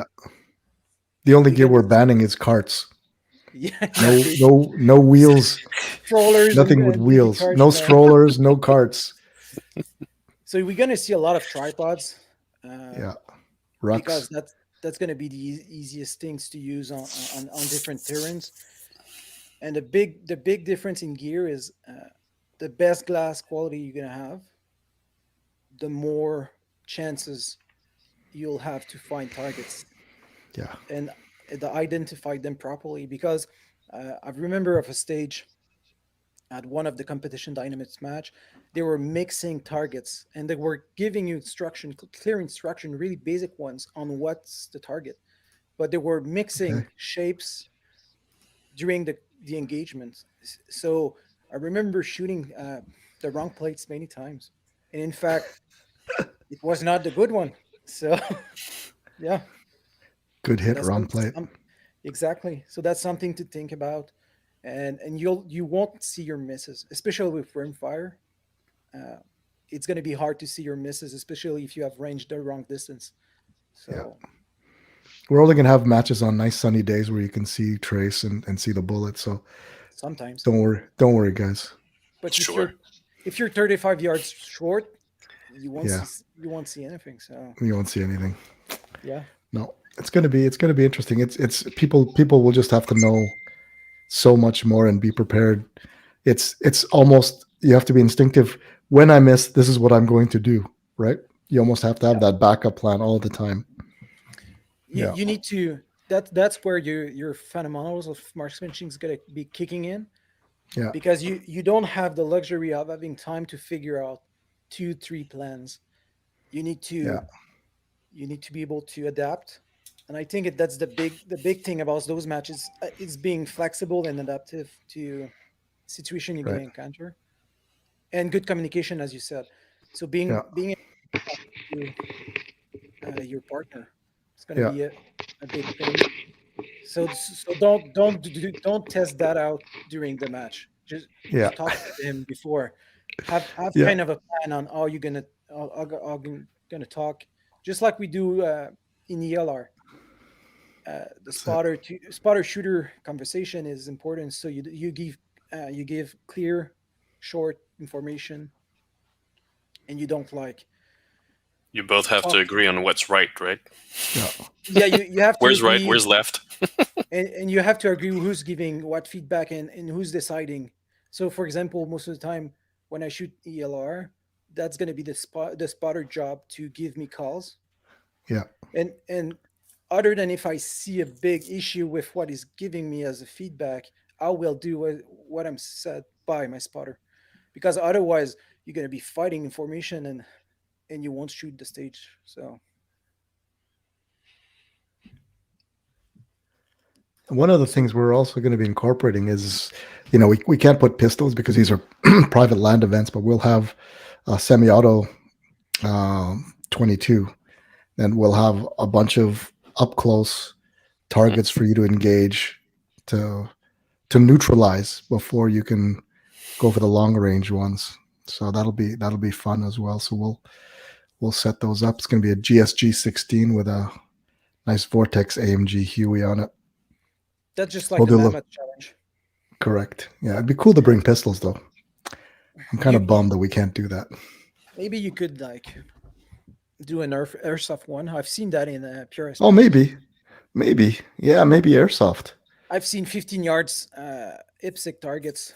C: the only gear we're banning is carts.
A: Yeah.
C: No wheels.
A: Strollers.
C: Nothing with wheels. No strollers, no carts.
A: So we're gonna see a lot of tripods.
C: Rucks.
A: Because that's gonna be the easiest things to use on different terrains. And the big difference in gear is the best glass quality you're gonna have, the more chances you'll have to find targets.
C: Yeah.
A: And to identify them properly, because I remember of a stage at one of the competition dynamics match, they were mixing targets and they were giving you clear instruction, really basic ones on what's the target, but they were mixing shapes during the engagement. So I remember shooting the wrong plates many times, and in fact, it was not the good one. So yeah.
C: Good hit, wrong plate.
A: Exactly. So that's something to think about, and you won't see your misses, especially with Rimfire. It's going to be hard to see your misses, especially if you have ranged the wrong distance. So
C: we're only going to have matches on nice sunny days where you can see trace and see the bullet. So
A: sometimes
C: don't worry, guys.
A: But if you're 35 yards short, you won't see anything. So
C: you won't see anything.
A: Yeah.
C: No. It's gonna be interesting. It's people will just have to know so much more and be prepared. It's almost, you have to be instinctive. When I miss, this is what I'm going to do, right? You almost have to have that backup plan all the time.
A: You need to. That's where your fundamentals of marksmanship is gonna be kicking in.
C: Yeah.
A: Because you don't have the luxury of having time to figure out 2-3 plans. You need to be able to adapt. And I think that's the big thing about those matches is being flexible and adaptive to situation you're going to encounter, and good communication, as you said. So being able to talk to your partner, it's going to be a big thing. So don't test that out during the match. Just talk to him before. Have kind of a plan on how you're gonna talk, just like we do in ELR. The spotter shooter conversation is important. So you give clear, short information, and you don't
D: You both have to agree on what's right?
A: Yeah, you have to.
D: Where's
A: agree,
D: right? Where's left?
A: and you have to agree who's giving what feedback and who's deciding. So, for example, most of the time when I shoot ELR, that's going to be the spotter job to give me calls.
C: Yeah.
A: And other than if I see a big issue with what is giving me as a feedback, I will do what I'm said by my spotter, because otherwise you're going to be fighting information and you won't shoot the stage. So
C: one of the things we're also going to be incorporating is, we can't put pistols because these are private land events, but we'll have a semi-auto 22, and we'll have a bunch of up close targets for you to engage to neutralize before you can go for the long range ones. So that'll be fun as well. So we'll set those up. It's going to be a GSG 16 with a nice Vortex AMG Huey on it.
A: That's just like the Mammoth challenge.
C: Correct. Yeah, it'd be cool to bring pistols though. I'm kind of bummed that we can't do that.
A: Maybe you could like do an airsoft one. I've seen that in PRS.
C: Oh, maybe. Yeah, maybe airsoft.
A: I've seen 15 yards IPSC targets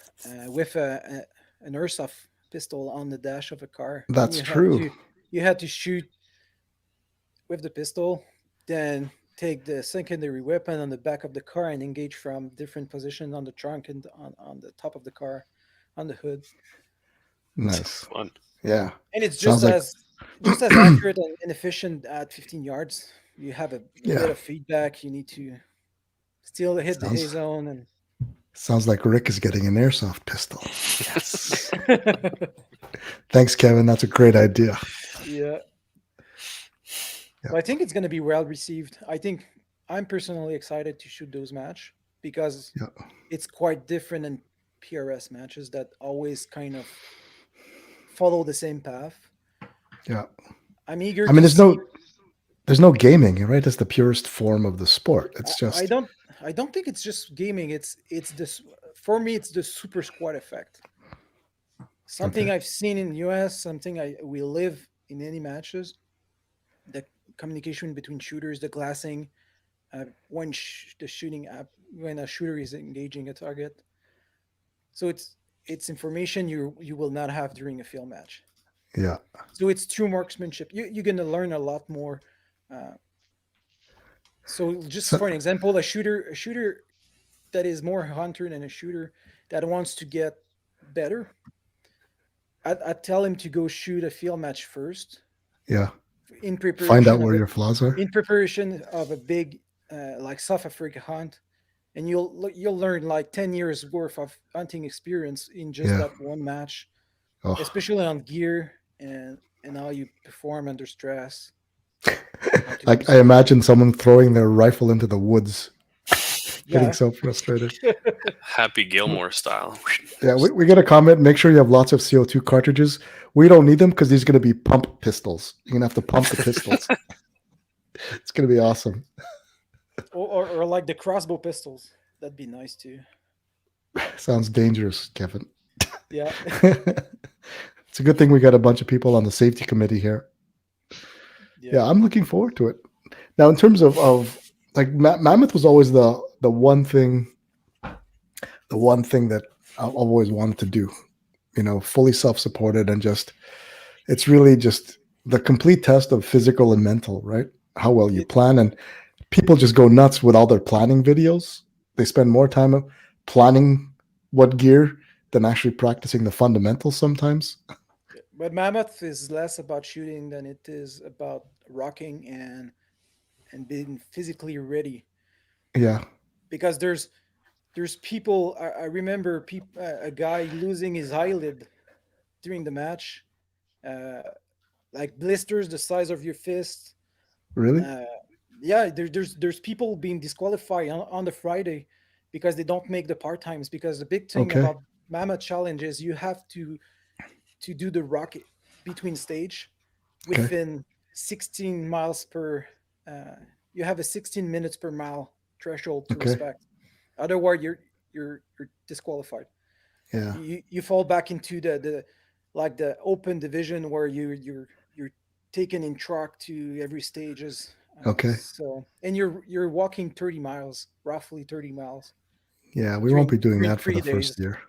A: with an airsoft pistol on the dash of a car.
C: That's true.
A: You had to shoot with the pistol, then take the secondary weapon on the back of the car and engage from different positions on the trunk and on the top of the car, on the hood.
C: Nice.
D: Fun.
C: Yeah.
A: And it's just as accurate and efficient at 15 yards. You have a bit of feedback. You need to still hit the hay zone. And
C: sounds like Rick is getting an airsoft pistol. Yes. Thanks, Kevin. That's a great idea.
A: Yeah. Well, I think it's going to be well received. I think I'm personally excited to shoot those matches because it's quite different than PRS matches that always kind of follow the same path. Yeah. I'm eager. I mean,
C: there's no gaming, right? It's the purest form of the sport. It's just
A: I don't think it's just gaming. It's this for me. It's the super squad effect. Something I've seen in the US. Something we live in any matches. The communication between shooters, the glassing, when the shooting app, when a shooter is engaging a target. So it's information you will not have during a field match.
C: Yeah.
A: So it's true marksmanship. You're going to learn a lot more. So just for an example, a shooter that is more hunter than a shooter that wants to get better, I'd tell him to go shoot a field match first.
C: Yeah.
A: In preparation,
C: find out where your flaws are.
A: In preparation of a big, like South Africa hunt, and you'll learn like 10 years worth of hunting experience in just that one match, especially on gear and how you perform under stress.
C: Like I imagine someone throwing their rifle into the woods, getting so frustrated.
D: Happy Gilmore style.
C: Yeah, we get a comment. Make sure you have lots of CO2 cartridges. We don't need them because these are going to be pump pistols. You're going to have to pump the pistols. It's going to be awesome.
A: Or like the crossbow pistols. That'd be nice too.
C: Sounds dangerous, Kevin.
A: Yeah.
C: It's a good thing we got a bunch of people on the safety committee here. Yeah, I'm looking forward to it. Now, in terms of like Mammoth was always the one thing that I've always wanted to do, fully self-supported and it's really just the complete test of physical and mental, right? How well you plan, and people just go nuts with all their planning videos. They spend more time planning what gear than actually practicing the fundamentals sometimes.
A: But Mammoth is less about shooting than it is about rocking and being physically ready.
C: Yeah.
A: Because there's people. I remember a guy losing his eyelid during the match, like blisters the size of your fist.
C: Really?
A: Yeah. There's people being disqualified on the Friday because they don't make the part times. Because the big thing about Mammoth Challenge is you have to do the rock between stage within 16 miles per. You have a 16 minutes per mile threshold to respect. Otherwise, you're disqualified.
C: Yeah.
A: You fall back into the open division where you're taken in truck to every stages. So and you're walking roughly 30 miles.
C: Yeah, we won't be doing that for the first year.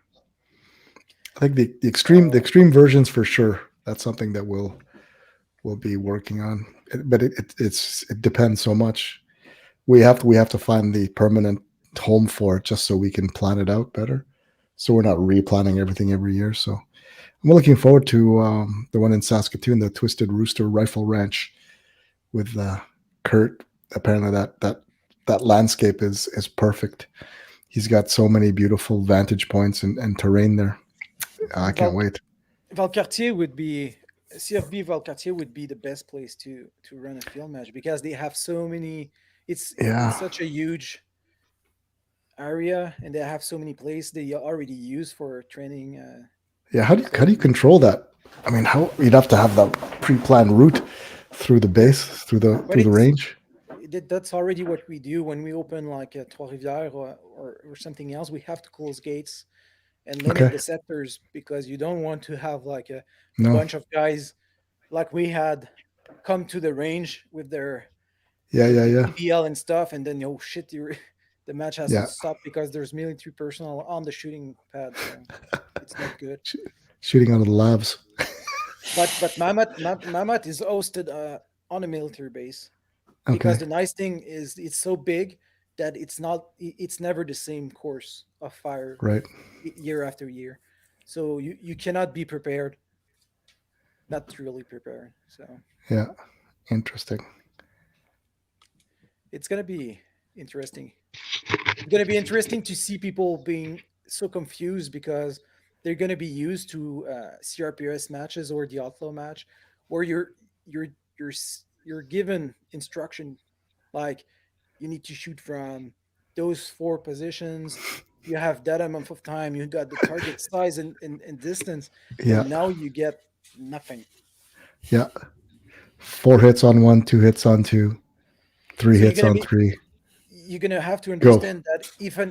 C: I think the extreme versions for sure. That's something that we'll be working on. But it depends so much. We have to find the permanent home for it just so we can plan it out better. So we're not replanning everything every year. So I'm looking forward to the one in Saskatoon, the Twisted Rooster Rifle Ranch with Kurt. Apparently that landscape is perfect. He's got so many beautiful vantage points and terrain there. I can't wait.
A: CRPS Valcartier would be the best place to run a field match because they have so many. It's such a huge area, and they have so many places they already use for training.
C: How do you control that? I mean, how you'd have to have the pre-planned route through the base, through the range.
A: that's already what we do when we open like a Trois Rivières or something else. We have to close gates and limit
C: Okay.
A: the sectors because you don't want to have like a
C: No.
A: bunch of guys like we had come to the range
C: Yeah,
A: with
C: yeah,
A: the
C: yeah.
A: BBL and stuff, and then oh shit, the match has to
C: Yeah.
A: stop because there's military personnel on the shooting pad, so it's not good.
C: Sh- Shooting out of the labs.
A: But Mamat is hosted on a military base because
C: Okay.
A: the nice thing is it's so big that it's never the same course of fire
C: Right.
A: year after year, so you cannot be prepared, not truly prepared. So
C: Yeah. Interesting.
A: it's gonna be interesting. It's gonna be interesting to see people being so confused because they're gonna be used to CRPS matches or the outlaw match, where you're you're given instruction like you need to shoot from those four positions. You have that amount of time. You got the target size and distance,
C: Yeah.
A: and now you get nothing.
C: Yeah. 4 hits on one, 2 hits on two, three
A: So
C: hits on three.
A: you're gonna have to
C: Go.
A: understand that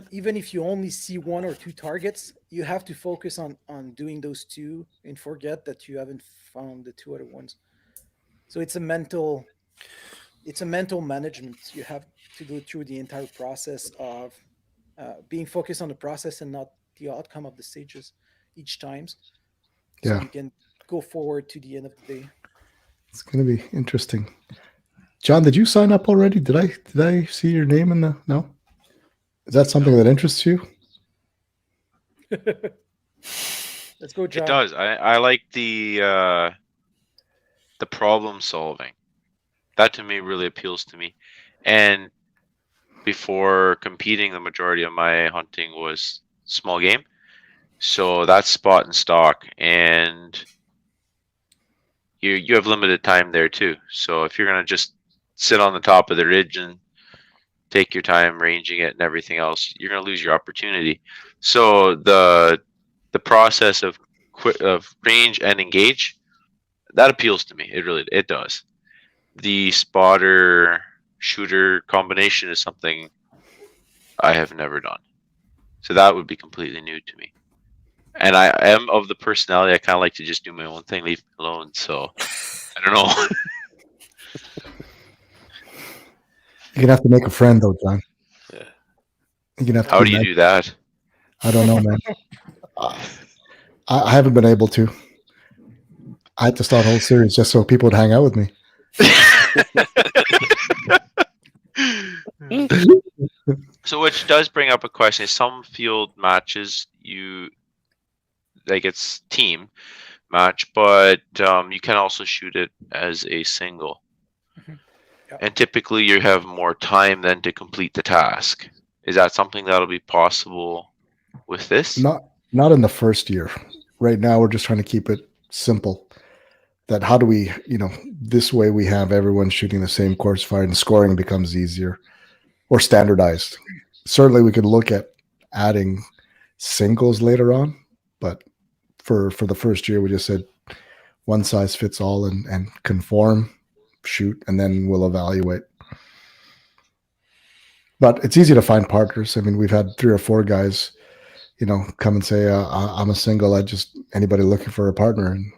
A: even if you only see one or two targets, you have to focus on doing those two and forget that you haven't found the two other ones. So it's a mental management. You have to go through the entire process of being focused on the process and not the outcome of the stages each times, so
C: Yeah.
A: you can go forward to the end of the day.
C: It's gonna be interesting. John, did you sign up already? Did I see your name in the no? Is that something that interests you?
A: Let's go,
B: It
A: John.
B: does. I like the problem solving. That to me really appeals to me. And before competing, the majority of my hunting was small game. So that's spot and stock, and you have limited time there too. So if you're gonna just sit on the top of the ridge and take your time ranging it and everything else, you're gonna lose your opportunity. So the process of range and engage, that appeals to me. It does. The spotter shooter combination is something I have never done. So that would be completely new to me. And I am of the personality I kind of like to just do my own thing, leave me alone. So I don't know.
C: You're gonna have to make a friend though, John.
D: Yeah.
C: You're gonna have to
B: How
C: be
B: do you
C: nice.
B: do that?
C: I don't know, man. I haven't been able to. I had to start a whole series just so people would hang out with me.
B: So, which does bring up a question. Some field matches, you like it's team match, but you can also shoot it as a single.
A: Mhm. Yeah.
B: And typically, you have more time then to complete the task. Is that something that'll be possible with this?
C: Not in the first year. Right now, we're just trying to keep it simple. That how do we, this way we have everyone shooting the same course fire and scoring becomes easier or standardized. Certainly, we could look at adding singles later on, but for the first year, we just said one size fits all and conform, shoot, and then we'll evaluate. But it's easy to find partners. I mean, we've had 3 or 4 guys, come and say, I'm a single. Anybody looking for a partner, and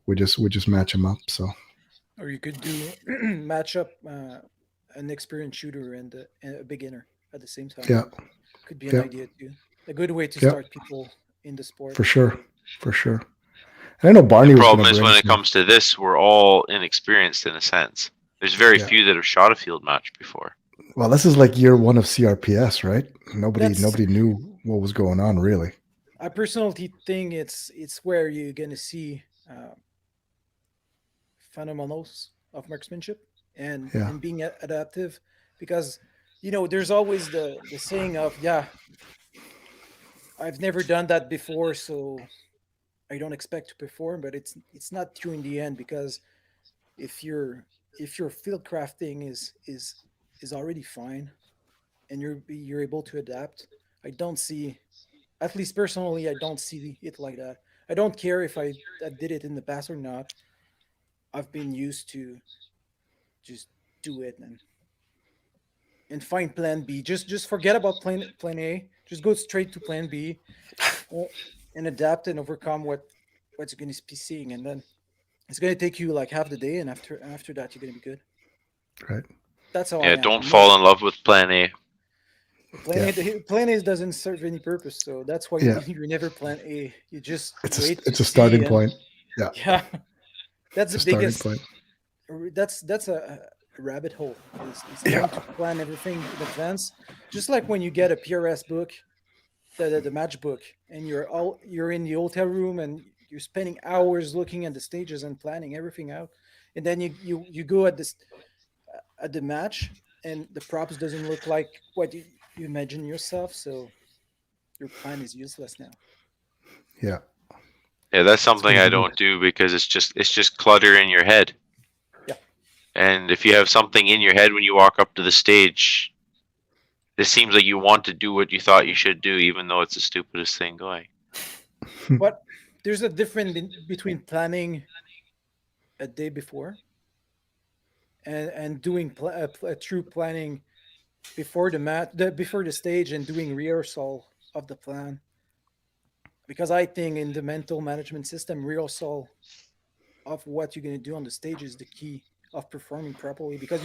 C: we just match them up. So,
A: Or you could do match up an experienced shooter and a beginner at the same time.
C: yeah,
A: Could be an
C: yeah,
A: idea too. A good way to
C: yeah,
A: start people in the sport.
C: for sure, for sure. And I know
B: The
C: Barney was going
B: problem
C: to
B: is
C: bring
B: when it
C: some.
B: comes to this, we're all inexperienced in a sense. There's very
C: Yeah.
B: few that have shot a field match before.
C: Well, this is like year 1 of CRPS, right? Nobody
A: That's
C: knew what was going on, really.
A: I personally think it's where you're gonna see fundamentals of marksmanship
C: Yeah,
A: and being adaptive, because there's always the saying of, yeah, I've never done that before, so I don't expect to perform, but it's not true in the end, because if your field crafting is already fine and you're able to adapt, I don't see, at least personally, I don't see it like that. I don't care if I did it in the past or not. I've been used to just do it, and and find plan B. Just forget about plan A. Just go straight to plan B, uh, and adapt and overcome what's going to be seeing, and then it's going to take you like half the day, and after that you're going to be good.
C: Right.
A: That's how I
B: Yeah,
A: am.
B: don't fall in love with Plan A.
A: Plan A doesn't serve any purpose, so that's why
C: Yeah.
A: you never plan A. You just wait.
C: It's
A: to
C: a starting
A: see,
C: point. Yeah.
A: yeah, that's
C: It's
A: the
C: a starting
A: biggest.
C: point.
A: That's a rabbit hole. Is
C: Yeah.
A: trying to plan everything in advance. Just like when you get a PRS book, the match book, and you're in the hotel room and you're spending hours looking at the stages and planning everything out, and then you go at the match, and the props doesn't look like what you imagine yourself, so your plan is useless now.
C: Yeah.
B: Yeah, that's something I
C: crazy.
B: don't do because it's just clutter in your head.
A: Yeah.
B: And if you have something in your head when you walk up to the stage, it seems like you want to do what you thought you should do, even though it's the stupidest thing going.
A: But there's a difference between planning a day before and doing a true planning before before the stage and doing rehearsal of the plan. Because I think in the mental management system, rehearsal of what you're going to do on the stage is the key of performing properly. Because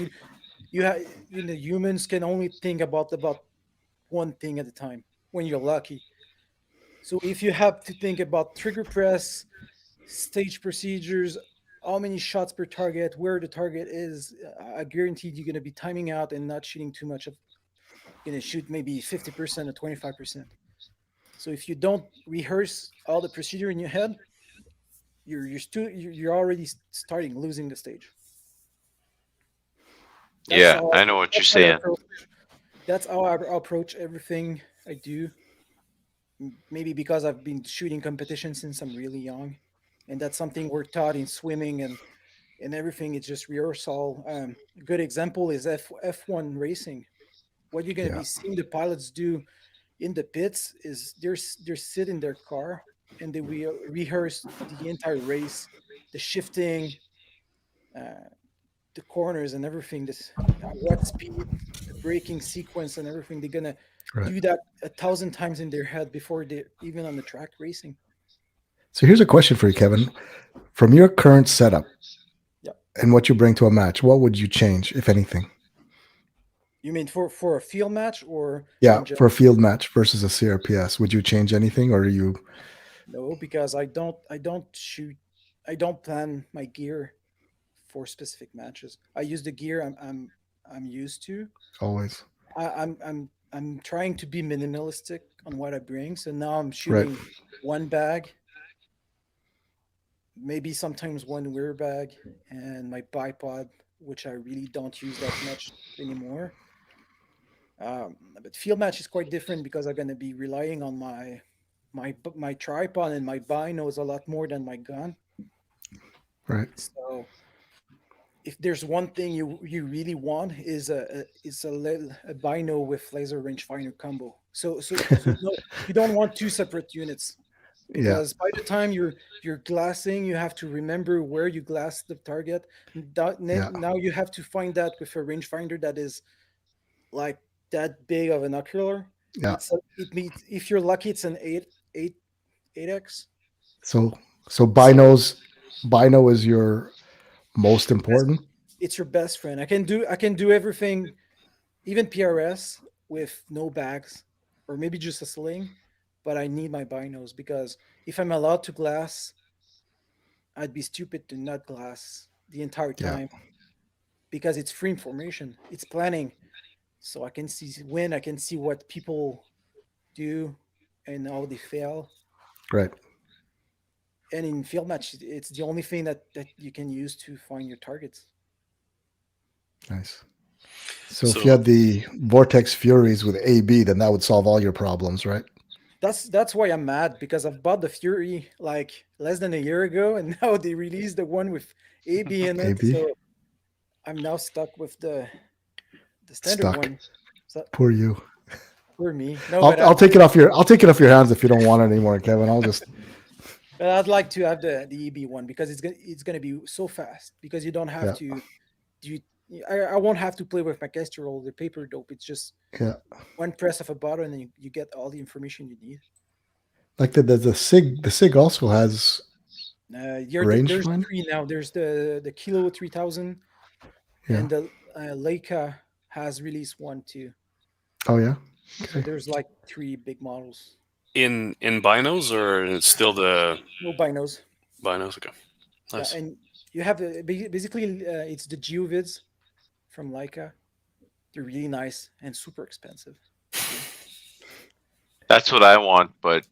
A: humans can only think about one thing at a time when you're lucky. So if you have to think about trigger press, stage procedures, how many shots per target, where the target is, I guaranteed you're going to be timing out and not shooting too much. You're going to shoot maybe 50% or 25%. So if you don't rehearse all the procedure in your head, you're already starting losing the stage.
B: Yeah, I know what you're saying.
A: That's how I approach everything I do. Maybe because I've been shooting competition since I'm really young, and that's something we're taught in swimming and everything. It's just rehearsal. A good example is F1 racing. What you're going to
C: Yeah.
A: be seeing the pilots do in the pits is they're sit in their car and they rehearse the entire race, the shifting, uh, the corners and everything. This at what speed, the braking sequence and everything. They're gonna
C: Right.
A: do that 1,000 times in their head before they even on the track racing.
C: So here's a question for you, Kevin. From your current setup
A: Yeah.
C: and what you bring to a match, what would you change, if anything?
A: You mean for a field match or
C: Yeah,
A: in
C: for a
A: general?
C: field match versus a CRPS, would you change anything, or are you
A: No, because I don't shoot. I don't plan my gear for specific matches. I use the gear I'm used to.
C: always
A: I'm trying to be minimalistic on what I bring. So now I'm
C: right?
A: shooting one bag, maybe sometimes one rear bag, and my bipod, which I really don't use that much anymore. But field match is quite different because I'm going to be relying on my tripod and my binos a lot more than my gun.
C: Right.
A: So if there's one thing you really want is a bino with laser rangefinder combo. So no, you don't want two separate units
C: Yeah.
A: because by the time you're glassing, you have to remember where you glass the target.
C: Yeah.
A: Now you have to find that with a rangefinder that is like that big of an ocular.
C: Yeah.
A: It means if you're lucky, it's an 8x.
C: So bino is your most important.
A: It's your best friend. I can do everything, even PRS with no bags or maybe just a sling, but I need my binos because if I'm allowed to glass, I'd be stupid to not glass the entire
C: Yeah.
A: time because it's free information. It's planning. So I can see when I can see what people do and how they fail.
C: Right.
A: And in field match, it's the only thing that you can use to find your targets.
C: Nice. So if you
D: So
C: had the Vortex Furies with AB, then that would solve all your problems, right?
A: That's why I'm mad because I've bought the Fury like less than a year ago, and now they released the one with AB in it.
C: AB
A: So I'm now stuck with the standard
C: stuck.
A: one. So
C: Poor you.
A: for me, no,
C: I'll take it off your hands if you don't want it anymore, Kevin. I'll just
A: but I'd like to have the EB one because it's gonna be so fast because you don't have
C: yeah.
A: to do I won't have to play with my caster roll, the paper dope. It's just one press of a button and you get all the information you need.
C: Like the SIG also has range
A: there's
C: finder?
A: 3 now. There's the Kilo 3000 and the Leica has released one too.
C: Oh yeah.
A: So there's like 3 big models.
D: In binos, or it's still the
A: No binos.
D: Binos, okay. Nice.
A: Yeah, and you have basically it's the Geovids from Leica. They're really nice and super expensive.
B: That's what I want, but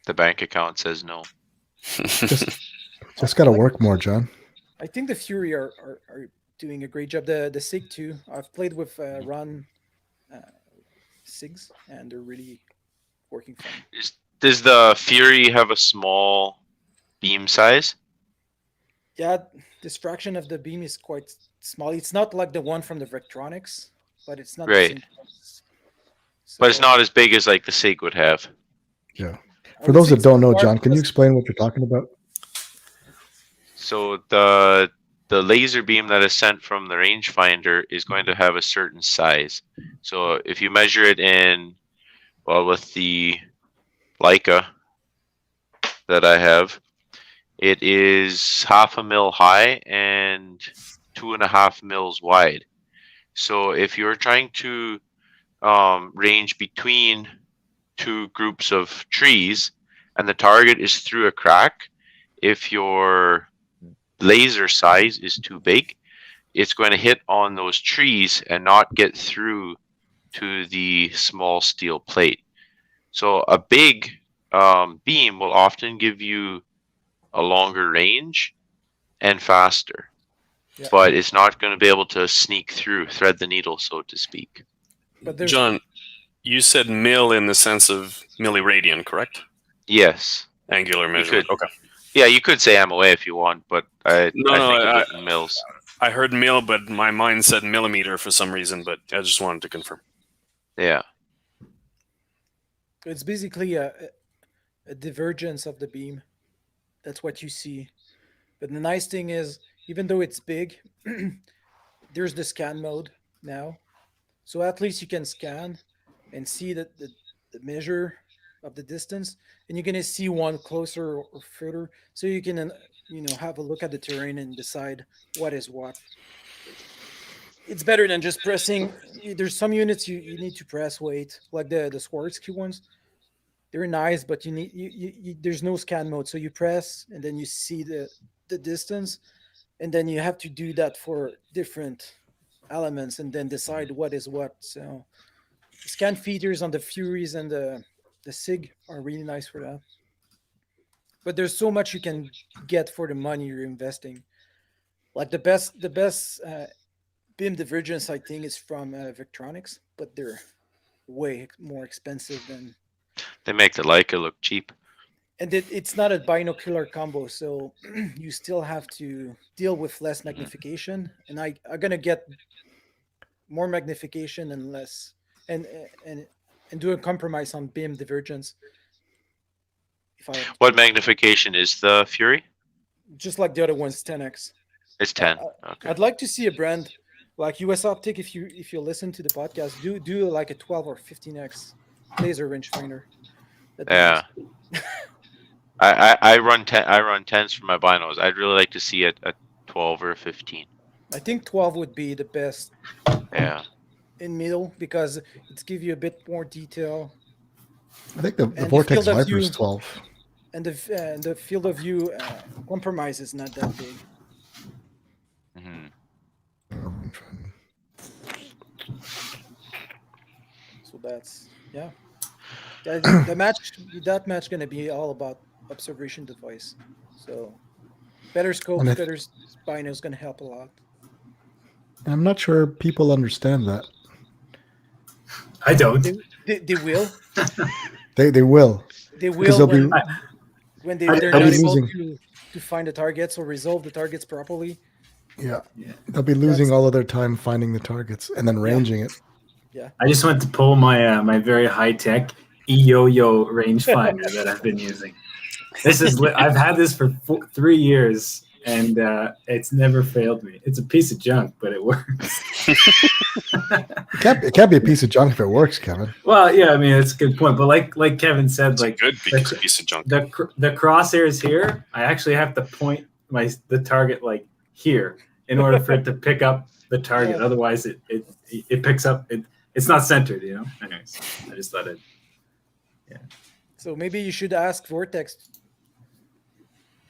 B: the bank account says no.
C: Just got to work more, John.
A: I think the Fury are doing a great job. The SIG too. I've played with Ron SIGs, and they're really working fine.
B: Does the Fury have a small beam size?
A: Yeah, distraction of the beam is quite small. It's not like the one from the Vectronics, but it's not the
B: Right.
A: same size.
B: But it's not as big as like the SIG would have.
C: Yeah.
A: I
C: For
A: would
C: those
A: say
C: that don't know,
A: it's
C: John, can you
A: because-
C: explain what you're talking about?
B: So the laser beam that is sent from the rangefinder is going to have a certain size. So if you measure it with the Leica that I have, it is 0.5 mil high and 2.5 mils wide. So if you're trying to range between 2 groups of trees and the target is through a crack, if your laser size is too big, it's going to hit on those trees and not get through to the small steel plate. So a big beam will often give you a longer range and faster, but it's not going to be able to sneak through, thread the needle, so to speak.
A: But there's
D: John, you said mil in the sense of milliradian, correct?
B: Yes.
D: Angular measurement. Okay.
B: Yeah, you could say MOA if you want, but I think
D: I
B: of it in mils.
D: I heard mil, but my mind said millimeter for some reason, but I just wanted to confirm.
B: Yeah.
A: It's basically a divergence of the beam. That's what you see. But the nice thing is, even though it's big, there's the scan mode now. So at least you can scan and see the measure of the distance, and you're gonna see one closer or further, so you can have a look at the terrain and decide what is what. It's better than just pressing. There's some units you need to press wait, like the Swarovski ones. They're nice, but you need there's no scan mode, so you press and then you see the distance, and then you have to do that for different elements and then decide what is what. So scan feeders on the Furies and the SIG are really nice for that. But there's so much you can get for the money you're investing. Like the best beam divergence, I think, is from Vectronics, but they're way more expensive than.
B: They make the Leica look cheap.
A: And it's not a binocular combo, so you still have to deal with less magnification. And I'm gonna get more magnification and less, and do a compromise on beam divergence.
B: What magnification is the Fury?
A: Just like the other one's 10x.
B: It's 10. Okay.
A: I'd like to see a brand like US Optic. If you listen to the podcast, do like a 12 or 15x laser rangefinder.
B: Yeah. I run 10. I run 10s for my binos. I'd really like to see a 12 or a 15.
A: I think 12 would be the best.
B: Yeah.
A: In middle, because it's give you a bit more detail.
C: I think the Vortex Viper is 12.
A: And the field of view compromise is not that big. So that's that match gonna be all about observation device. So better scope, better spino is gonna help a lot.
C: I'm not sure people understand that.
F: I don't.
A: They will.
C: They will.
A: They will when they're not able to find the targets or resolve the targets properly.
C: Yeah. They'll be losing all of their time finding the targets and then ranging it.
A: Yeah.
F: I just went to pull my my very high tech eYo-Yo rangefinder that I've been using. This is I've had this for 3 years, and it's never failed me. It's a piece of junk, but it works.
C: It can't be a piece of junk if it works, Kevin.
F: Well, yeah, I mean it's a good point, but like Kevin said,
D: It's
F: like
D: a good piece of junk.
F: the crosshairs here, I actually have to point the target like here in order for it to pick up the target.
A: Yeah.
F: Otherwise, it picks up it. It's not centered, you know. Anyways, I just thought it.
A: So maybe you should ask Vortex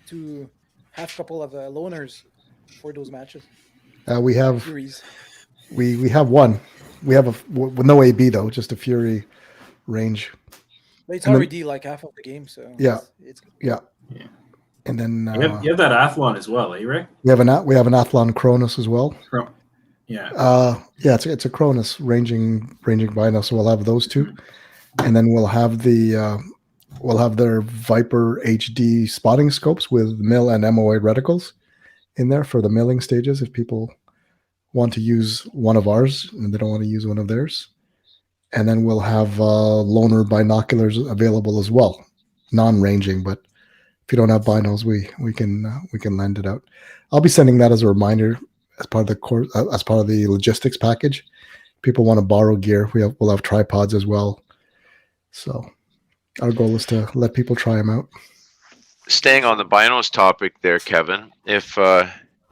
A: to have a couple of loners for those matches.
C: We have
A: Furies.
C: we have one. We have with no AB though, just a Fury range.
A: But it's
C: And then-
A: already like half of the game, so
C: Yeah.
A: it's
C: Yeah.
F: Yeah.
C: And then
F: You have that Athlon as well, eh, Rick?
C: we have an Athlon Cronus as well.
F: Yeah.
C: Yeah, it's a Cronus ranging Bino, so we'll have those two, and then we'll have their Viper HD spotting scopes with mill and MOA reticles in there for the milling stages. If people want to use one of ours and they don't want to use one of theirs, and then we'll have loner binoculars available as well, non-ranging. But if you don't have binos, we can lend it out. I'll be sending that as a reminder as part of the course, as part of the logistics package. People want to borrow gear. We'll have tripods as well. So our goal is to let people try them out.
B: Staying on the binos topic there, Kevin, if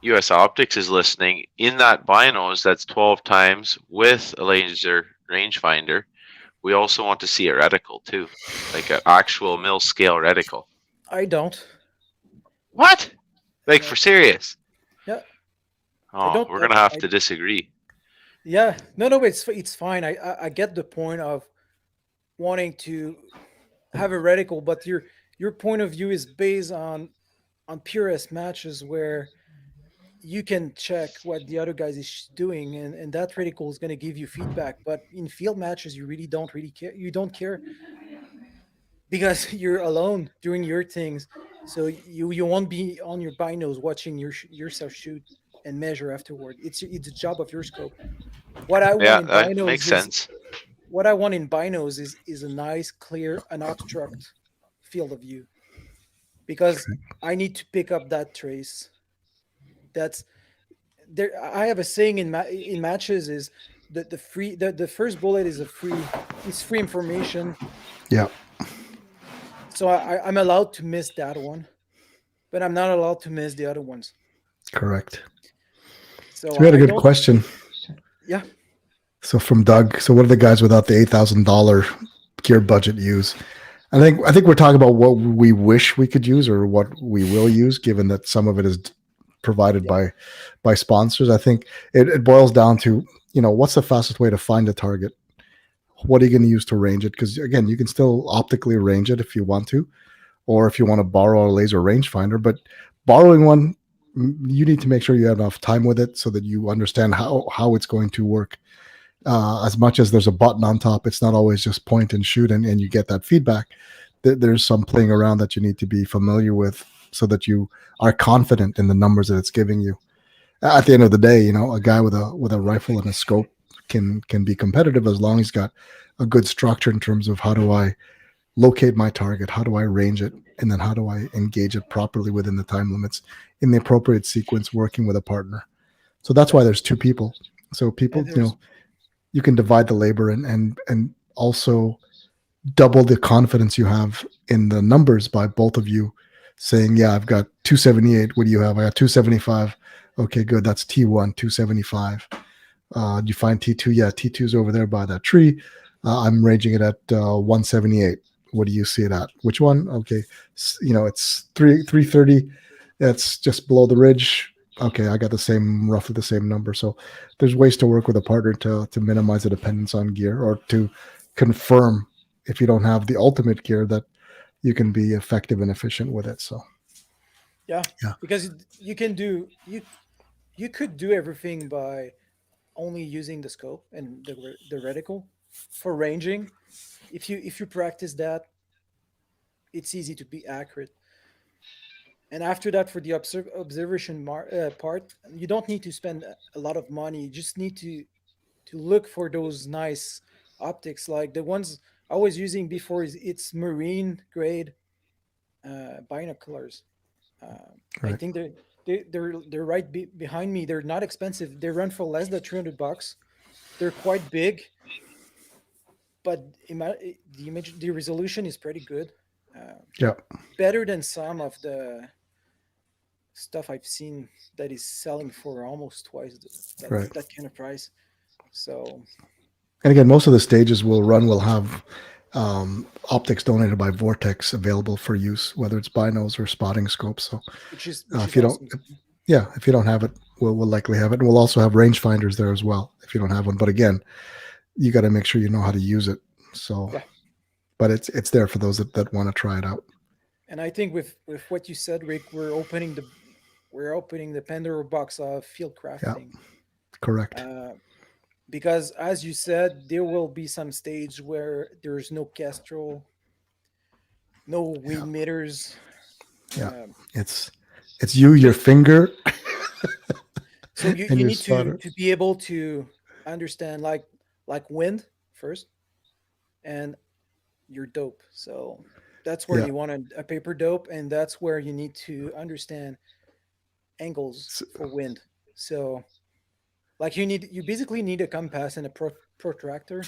B: US Optics is listening, in that binos that's 12 times with a laser rangefinder, we also want to see a reticle too, like an actual mill scale reticle.
A: I don't.
B: What? Like
A: Yeah.
B: for serious?
A: Yeah.
B: Oh,
A: don't-
B: we're gonna have to disagree.
A: Yeah, no, it's fine. I get the point of wanting to have a reticle, but your point of view is based on purest matches where you can check what the other guys is doing, and that reticle is going to give you feedback. But in field matches, you really don't care. You don't care because you're alone doing your things, so you won't be on your binos watching yourself shoot and measure afterward. It's a job of your scope. What I
B: Yeah,
A: want in
B: that
A: binos
B: makes
A: is
B: sense.
A: what I want in binos is a nice, clear, unobstruct field of view, because I need to pick up that trace. That's there. I have a saying in matches is that the first bullet is free information.
C: Yeah,
A: So I'm allowed to miss that one, but I'm not allowed to miss the other ones.
C: correct.
A: So
C: So we had a
A: I
C: good
A: don't-
C: question.
A: Yeah.
C: So from Doug, so what do the guys without the $8,000 gear budget use? I think we're talking about what we wish we could use or what we will use, given that some of it is provided by sponsors. I think it boils down to, what's the fastest way to find a target? What are you going to use to range it? Because again, you can still optically range it if you want to, or if you want to borrow a laser rangefinder. But borrowing one, you need to make sure you have enough time with it so that you understand how it's going to work. As much as there's a button on top, it's not always just point and shoot and you get that feedback. There's some playing around that you need to be familiar with so that you are confident in the numbers that it's giving you. At the end of the day, a guy with a rifle and a scope can be competitive as long as he's got a good structure in terms of how do I locate my target, how do I range it, and then how do I engage it properly within the time limits in the appropriate sequence, working with a partner. So that's why there's two people. So people, you can divide the labor and also double the confidence you have in the numbers by both of you saying, yeah, I've got 278. What do you have? I got 275. Okay, good. That's T1, 275. Do you find T2? Yeah, T2's over there by that tree. I'm ranging it at 178. What do you see it at? Which one? Okay, it's 330. That's just below the ridge. Okay, I got roughly the same number. So there's ways to work with a partner to minimize the dependence on gear, or to confirm if you don't have the ultimate gear that you can be effective and efficient with it. So
A: Yeah.
C: Yeah.
A: Because you can do you could do everything by only using the scope and the reticle for ranging. If you practice that, it's easy to be accurate. And after that, for the observation part, you don't need to spend a lot of money. You just need to look for those nice optics, like the ones I was using before. It's marine grade binoculars. I
C: Right.
A: think they're right behind me. They're not expensive. They run for less than $300. They're quite big, but the resolution is pretty good.
C: Yeah.
A: Better than some of the stuff I've seen that is selling for almost twice
C: Right.
A: that kind of price. So,
C: And again, most of the stages will have optics donated by Vortex available for use, whether it's binos or spotting scopes. So
A: which is
C: if you
A: awesome.
C: if you don't have it, we'll likely have it. And we'll also have rangefinders there as well if you don't have one. But again, you got to make sure you know how to use it. So,
A: Yeah.
C: But it's there for those that want to try it out.
A: And I think with what you said, Rick, we're opening the Pandora box of field crafting.
C: Correct.
A: Because as you said, there will be some stage where there's no kestrel, no wind meters.
C: Yeah. It's you, your finger.
A: So you
C: and your
A: need
C: spotter.
A: to be able to understand like wind first and your dope. So that's where you want a paper dope, and that's where you need to understand angles for wind. So like you basically need a compass and a protractor,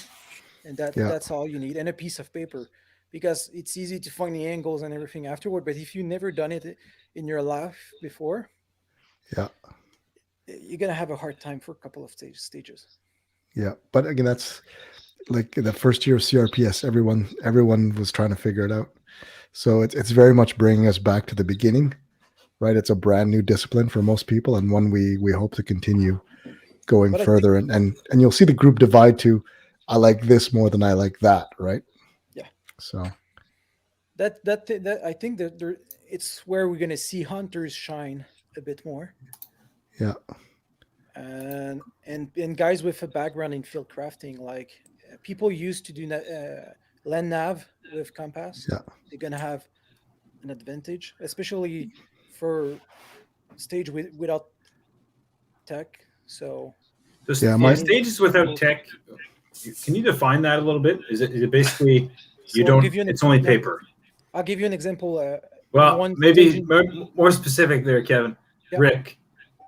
A: and that's all you need, and a piece of paper, because it's easy to find the angles and everything afterward. But if you've never done it in your life before, you're gonna have a hard time for a couple of stages.
C: Yeah, but again, that's like the first year of CRPS. Everyone was trying to figure it out. So it's very much bringing us back to the beginning, right? It's a brand new discipline for most people, and one we hope to continue going further. And you'll see the group divide to, I like this more than I like that, right?
A: Yeah.
C: So
A: that I think that it's where we're gonna see hunters shine a bit more.
C: Yeah.
A: And guys with a background in field crafting, like people used to do land nav with compass.
C: Yeah.
A: They're gonna have an advantage, especially for stage without tech. So
F: stages without tech. Can you define that a little bit? Is it basically it's only paper?
A: I'll give you an example.
F: Well, maybe more specific there, Kevin. Yep. Rick,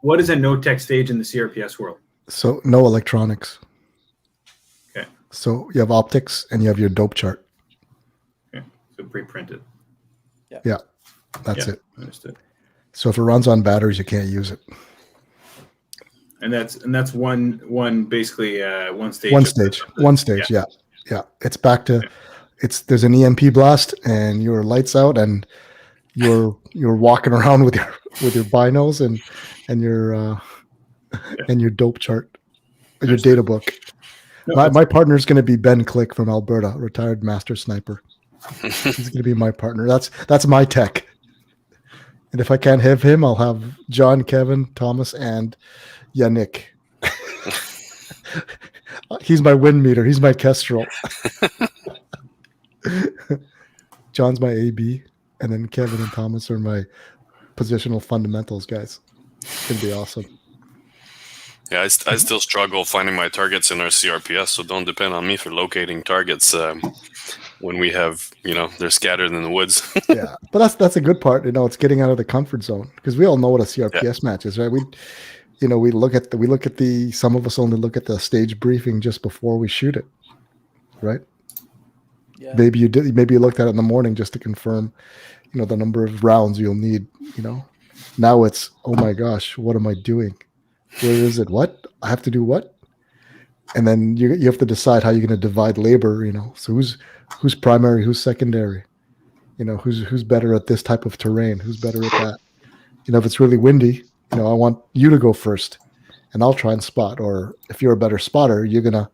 F: what is a no-tech stage in the CRPS world?
C: So no electronics.
F: Okay.
C: So you have optics and you have your dope chart.
F: Okay. So pre-printed.
C: Yeah. That's it.
F: Understood.
C: So if it runs on batteries, you can't use it.
F: And that's one basically one stage.
C: One stage. Yeah. It's back to there's an EMP blast and your lights out and you're walking around with your binos and your dope chart, your data book. My partner is going to be Ben Click from Alberta, retired master sniper. He's going to be my partner. That's my tech. And if I can't have him, I'll have John, Kevin, Thomas, and Yannick. He's my wind meter. He's my kestrel. John's my AB, and then Kevin and Thomas are my positional fundamentals guys. It's going to be awesome.
D: Yeah, I still struggle finding my targets in our CRPS, so don't depend on me for locating targets when we have, they're scattered in the woods.
C: Yeah, but that's a good part. It's getting out of the comfort zone, because we all know what a CRPS match is, right? We look at the some of us only look at the stage briefing just before we shoot it, right? Yeah. Maybe you looked at it in the morning just to confirm, the number of rounds you'll need. Now it's, oh my gosh, what am I doing? Where is it? What? I have to do what? And then you have to decide how you're going to divide labor. So who's primary, who's secondary? Who's better at this type of terrain? Who's better at that? If it's really windy, I want you to go first, and I'll try and spot. Or if you're a better spotter, you're gonna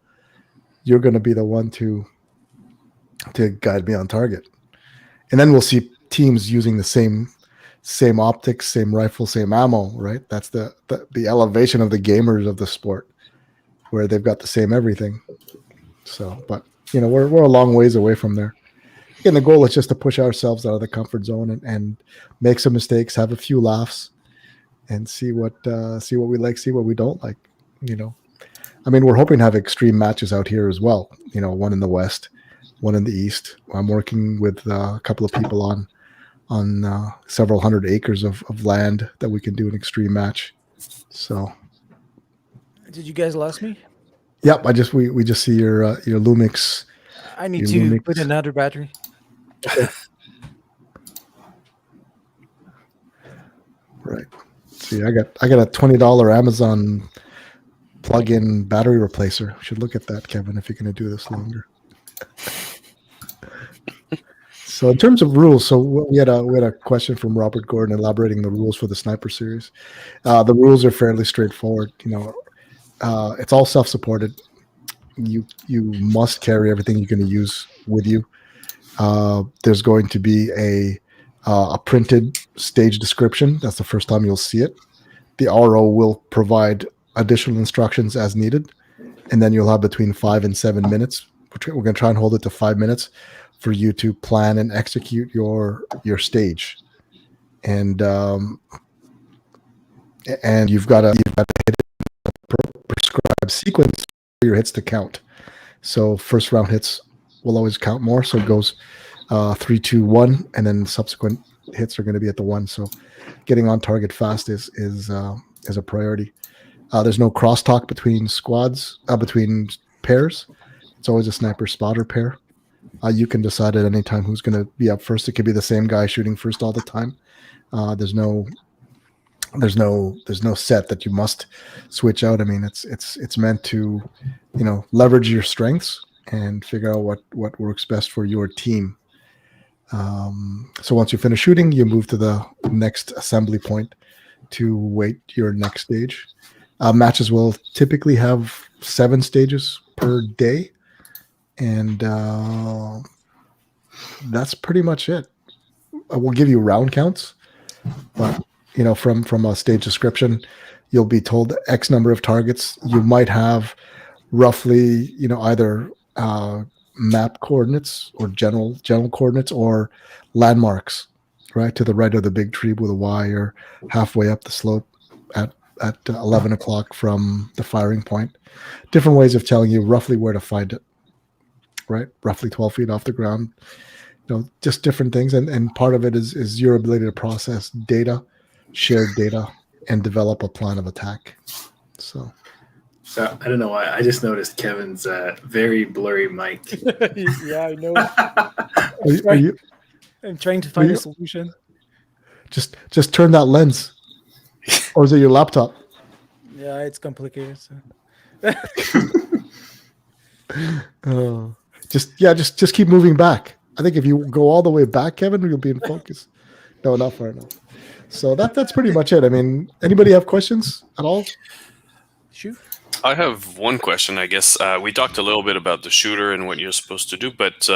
C: be the one to guide me on target. And then we'll see teams using the same optics, same rifle, same ammo. Right? That's the elevation of the gamers of the sport, where they've got the same everything. So, but we're a long ways away from there. Again, the goal is just to push ourselves out of the comfort zone and make some mistakes, have a few laughs, and see what we like, see what we don't like. We're hoping to have extreme matches out here as well. One in the West, one in the East. I'm working with a couple of people on on several hundred acres of land that we can do an extreme match. So,
A: Did you guys lost me?
C: yep, we just see your Lumix.
A: I need
C: Your
A: to
C: Lumix.
A: put another battery.
C: Right. See, I got a $20 Amazon plug-in battery replacer. Should look at that, Kevin, if you're going to do this longer. So in terms of rules, so we had a question from Robert Gordon elaborating the rules for the Sniper Series. The rules are fairly straightforward. It's all self-supported. You must carry everything you're going to use with you. There's going to be a printed stage description. That's the first time you'll see it. The RO will provide additional instructions as needed, and then you'll have between 5 and 7 minutes. We're going to try and hold it to 5 minutes for you to plan and execute your stage, and you've got to hit a prescribed sequence for your hits to count. So first round hits will always count more. So it goes 3, 2, 1, and then subsequent hits are going to be at the 1. So getting on target fast is a priority. There's no crosstalk between squads, between pairs. It's always a sniper spotter pair. You can decide at any time who's going to be up first. It could be the same guy shooting first all the time. There's no set that you must switch out. I mean, it's meant to, leverage your strengths and figure out what works best for your team. So once you finish shooting, you move to the next assembly point to wait your next stage. Matches will typically have 7 stages per day, and that's pretty much it. We'll give you round counts, but from a stage description, you'll be told X number of targets. You might have roughly, either map coordinates or general coordinates or landmarks, right to the right of the big tree with a Y, or halfway up the slope at 11 o'clock from the firing point. Different ways of telling you roughly where to find it, right? Roughly 12 feet off the ground. Just different things. And part of it is your ability to process data, shared data, and develop a plan of attack. So
F: I don't know why. I just noticed Kevin's very blurry mic.
A: Yeah, I know.
C: Are
A: I'm trying to find a solution.
C: Just turn that lens. Or is it your laptop?
A: Yeah, it's complicated. So.
C: Just keep moving back. I think if you go all the way back, Kevin, you'll be in focus. No, not far enough. So that's pretty much it. I mean, anybody have questions at all?
A: Shoot.
D: I have one question, I guess. We talked a little bit about the shooter and what you're supposed to do, but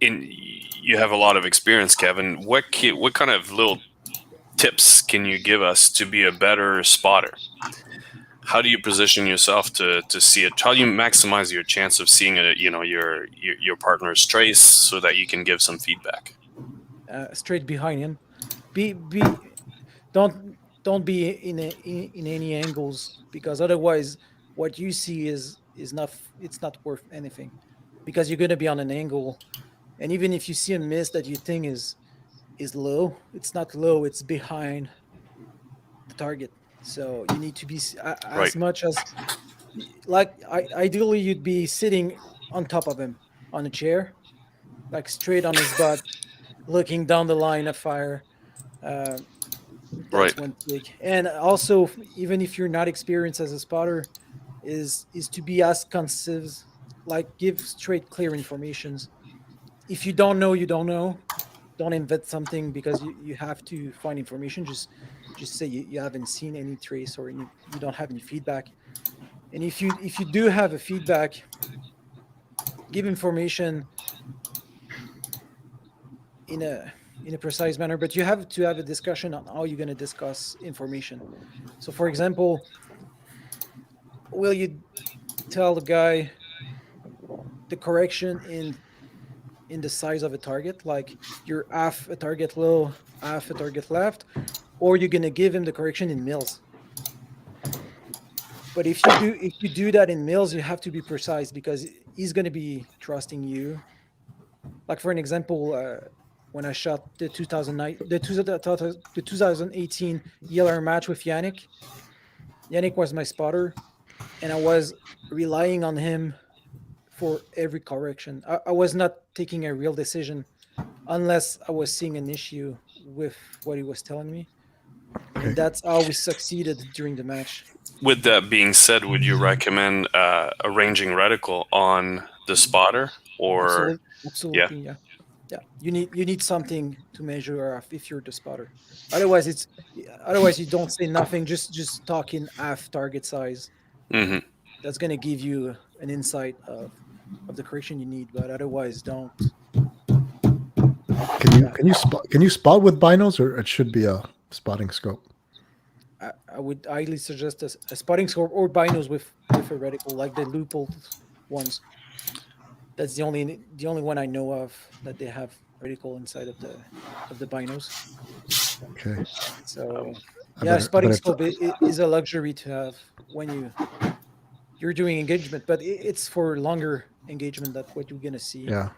D: you have a lot of experience, Kevin. What kind of little tips can you give us to be a better spotter? How do you position yourself to see it? How do you maximize your chance of seeing your partner's trace so that you can give some feedback?
A: Straight behind him. Don't be in any angles, because otherwise what you see is not worth anything, because you're going to be on an angle, and even if you see a miss that you think is low, it's not low, it's behind the target. So you need to be as much as ideally you'd be sitting on top of him on a chair, like straight on his butt, looking down the line of fire. That's one thing. And also, even if you're not experienced as a spotter, is to be as concise, like give straight, clear informations. If you don't know, you don't know. Don't invent something because you have to find information. Just say you haven't seen any trace, or you don't have any feedback. And if you do have a feedback, give information in a precise manner, but you have to have a discussion on how you're going to discuss information. So, for example, will you tell the guy the correction in the size of a target, like you're half a target low, half a target left, or you're going to give him the correction in mils? But if you do that in mils, you have to be precise, because he's going to be trusting you. Like, for an example, when I shot the 2018 ELR match with Yannick. Yannick was my spotter, and I was relying on him for every correction. I was not taking a real decision unless I was seeing an issue with what he was telling me.
C: Okay.
A: And that's how we succeeded during the match.
D: With that being said, would you recommend arranging reticle on the spotter, or
A: Absolutely, yeah. You need something to measure off if you're the spotter. Otherwise, you don't say nothing. Just talking half target size.
D: Mhm.
A: That's gonna give you an insight of the correction you need. But otherwise, don't.
C: Can you spot with binos, or it should be a spotting scope?
A: I would highly suggest a spotting scope or binos with a reticle, like the loophole ones. That's the only one I know of that they have reticle inside of the binos.
C: Okay.
A: So
C: I
A: spotting
C: better
A: scope is a luxury to have when you're doing engagement, but it's for longer engagement. That's what you're gonna see.
C: Yeah.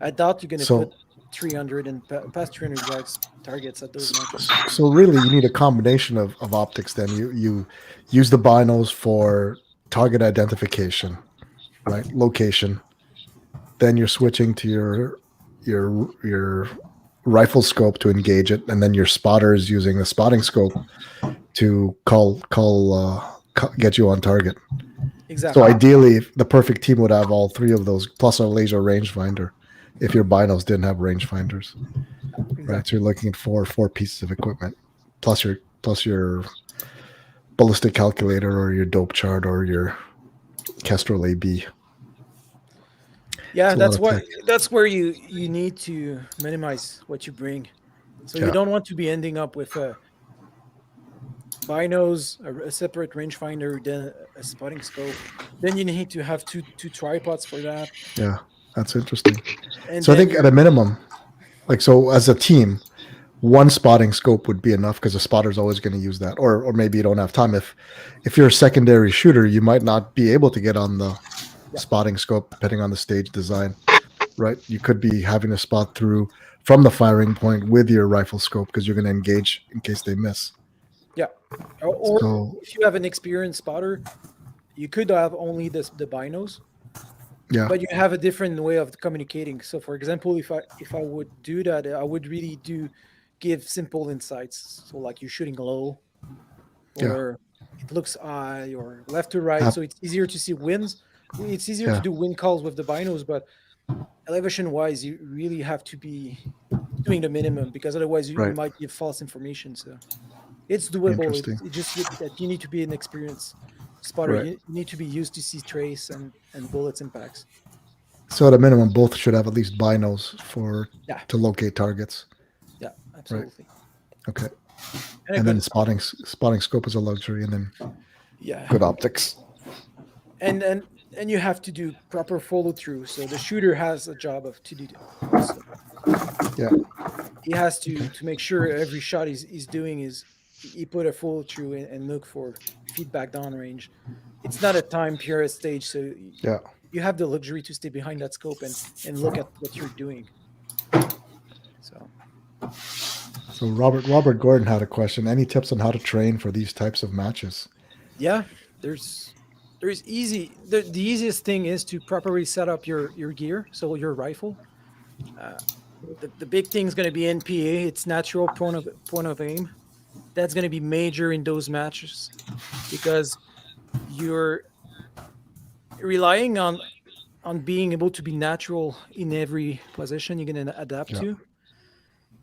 A: I doubt you're gonna
C: So-
A: put 300 and past 300 yards targets at those matches.
C: So really, you need a combination of optics. Then you use the binos for target identification, right? Location. Then you're switching to your rifle scope to engage it, and then your spotter is using the spotting scope to get you on target.
A: Exactly.
C: So ideally, the perfect team would have all three of those plus a laser rangefinder. If your binos didn't have rangefinders, right? So you're looking at four pieces of equipment, plus your ballistic calculator or your dope chart or your Kestrel AB.
A: Yeah,
C: It's a lot of tech.
A: that's where you need to minimize what you bring. So
C: Yeah.
A: you don't want to be ending up with a binos, a separate rangefinder, then a spotting scope. Then you need to have two tripods for that.
C: Yeah, that's interesting.
A: And
C: So I
A: then
C: think at a minimum, so as a team, one spotting scope would be enough because the spotter's always going to use that, or maybe you don't have time. If you're a secondary shooter, you might not be able to get on the spotting scope depending on the stage design, right? You could be having to spot through from the firing point with your rifle scope because you're going to engage in case they miss.
A: yeah, or
C: So
A: if you have an experienced spotter, you could have only the binos,
C: yeah,
A: but you have a different way of communicating. So, for example, if I would do that, I would really give simple insights. So, like you're shooting low, or it looks high, or left to right. So it's easier to see winds. It's easier to do wind calls with the binos, but elevation wise, you really have to be doing the minimum because otherwise you might give false information. So it's doable.
C: Interesting.
A: It's just that you need to be an experienced spotter.
C: Right.
A: You need to be used to see trace and bullets impacts.
C: So at a minimum, both should have at least binos to locate targets.
A: Yeah, absolutely.
C: Okay. And then spotting scope is a luxury, and then good optics.
A: And you have to do proper follow through. So the shooter has a job to do that. So he has to make sure every shot he's doing is he put a follow through and look for feedback downrange. It's not a time purist stage, so you have the luxury to stay behind that scope and look at what you're doing.
C: So Robert Gordon had a question. Any tips on how to train for these types of matches?
A: Yeah, there's easy. The easiest thing is to properly set up your gear, so your rifle. The big thing is going to be NPA. It's natural point of aim. That's going to be major in those matches because you're relying on being able to be natural in every position you're going to adapt to.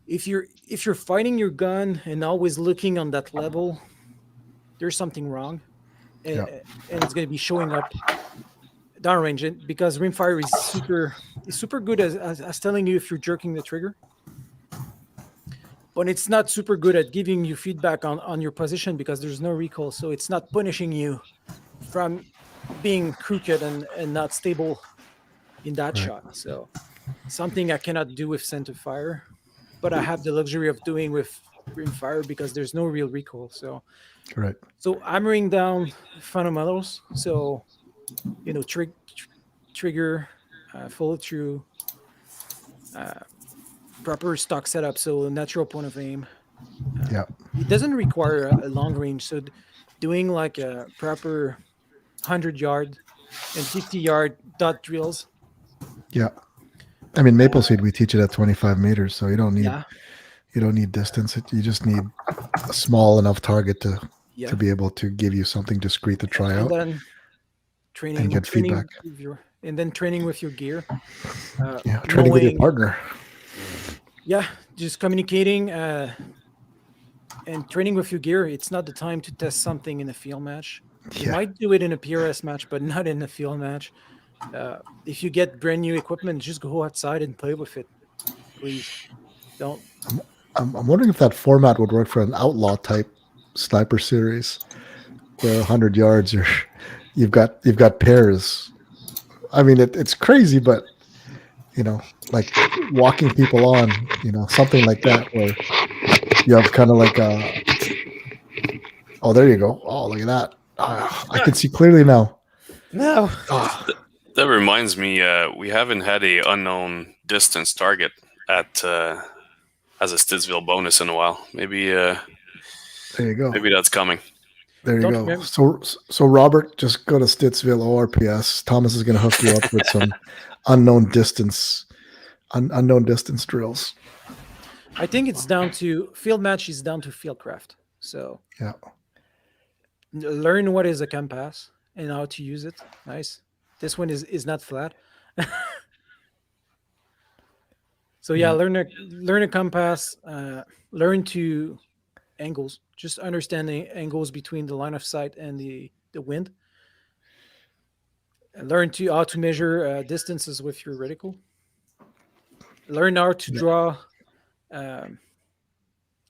A: If you're fighting your gun and always looking on that level, there's something wrong, and it's going to be showing up downrange. Because rimfire is super good as telling you if you're jerking the trigger, but it's not super good at giving you feedback on your position because there's no recoil, so it's not punishing you from being crooked and not stable in that shot. So something I cannot do with center fire, but I have the luxury of doing with rimfire because there's no real recoil. So so hammering down fundamentals, so trigger, follow through, proper stock setup, so a natural point of aim.
C: Yeah.
A: It doesn't require a long range, so doing like a proper 100-yard and 50-yard dot drills.
C: Yeah. I mean, maple seed, we teach it at 25 meters, so you don't
A: Yeah,
C: need distance. You just need a small enough target to
A: yeah.
C: be able to give you something discrete to try
A: And
C: out
A: then
C: and get feedback.
A: training with your gear.
C: Yeah, training with your
A: knowing-
C: partner.
A: Yeah, just communicating and training with your gear. It's not the time to test something in a field match. You
C: Yeah.
A: might do it in a PRS match, but not in a field match. If you get brand new equipment, just go outside and play with it. Please don't.
C: I'm wondering if that format would work for an outlaw type sniper series, where 100 yards you've got pairs. I mean, it's crazy, but like walking people on, something like that, where you have kind of like a. Oh, there you go. Oh, look at that. I can see clearly now.
A: No.
D: That reminds me, we haven't had a unknown distance target at as a Stittsville bonus in a while. Maybe
C: There you go.
D: maybe that's coming.
C: There you
A: Don't
C: go.
A: remember-
C: So Robert, just go to Stittsville ORPS. Thomas is going to hook you up with some unknown distance drills.
A: I think it's down to field match is down to field craft. So
C: Yeah.
A: learn what is a compass and how to use it. Nice. This one is not flat. So yeah, learn a compass. Learn to angles. Just understanding angles between the line of sight and the wind. And learn how to measure distances with your reticle. Learn how to draw,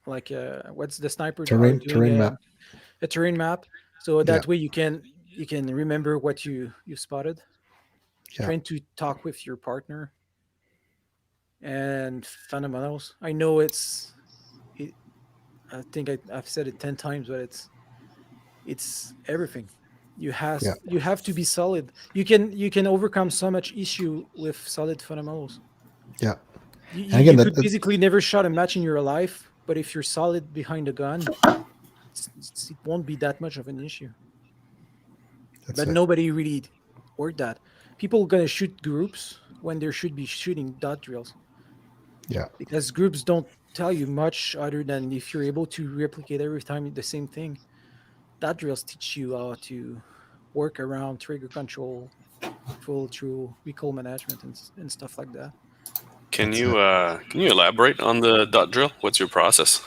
A: what's the sniper
C: Terrain map.
A: A terrain map. So that way you can remember what you spotted.
C: Yeah.
A: Train to talk with your partner. And fundamentals. I know I think I've said it 10 times, but it's everything. You have to be solid. You can overcome so much issue with solid fundamentals.
C: Yeah.
A: You
C: And again,
A: could basically never shot a match in your life, but if you're solid behind the gun, it won't be that much of an issue. But nobody really worked that. People are gonna shoot groups when they should be shooting dot drills.
C: Yeah.
A: Because groups don't tell you much other than if you're able to replicate every time the same thing. Dot drills teach you how to work around trigger control, full through recoil management and stuff like that.
D: Can you elaborate on the dot drill? What's your process?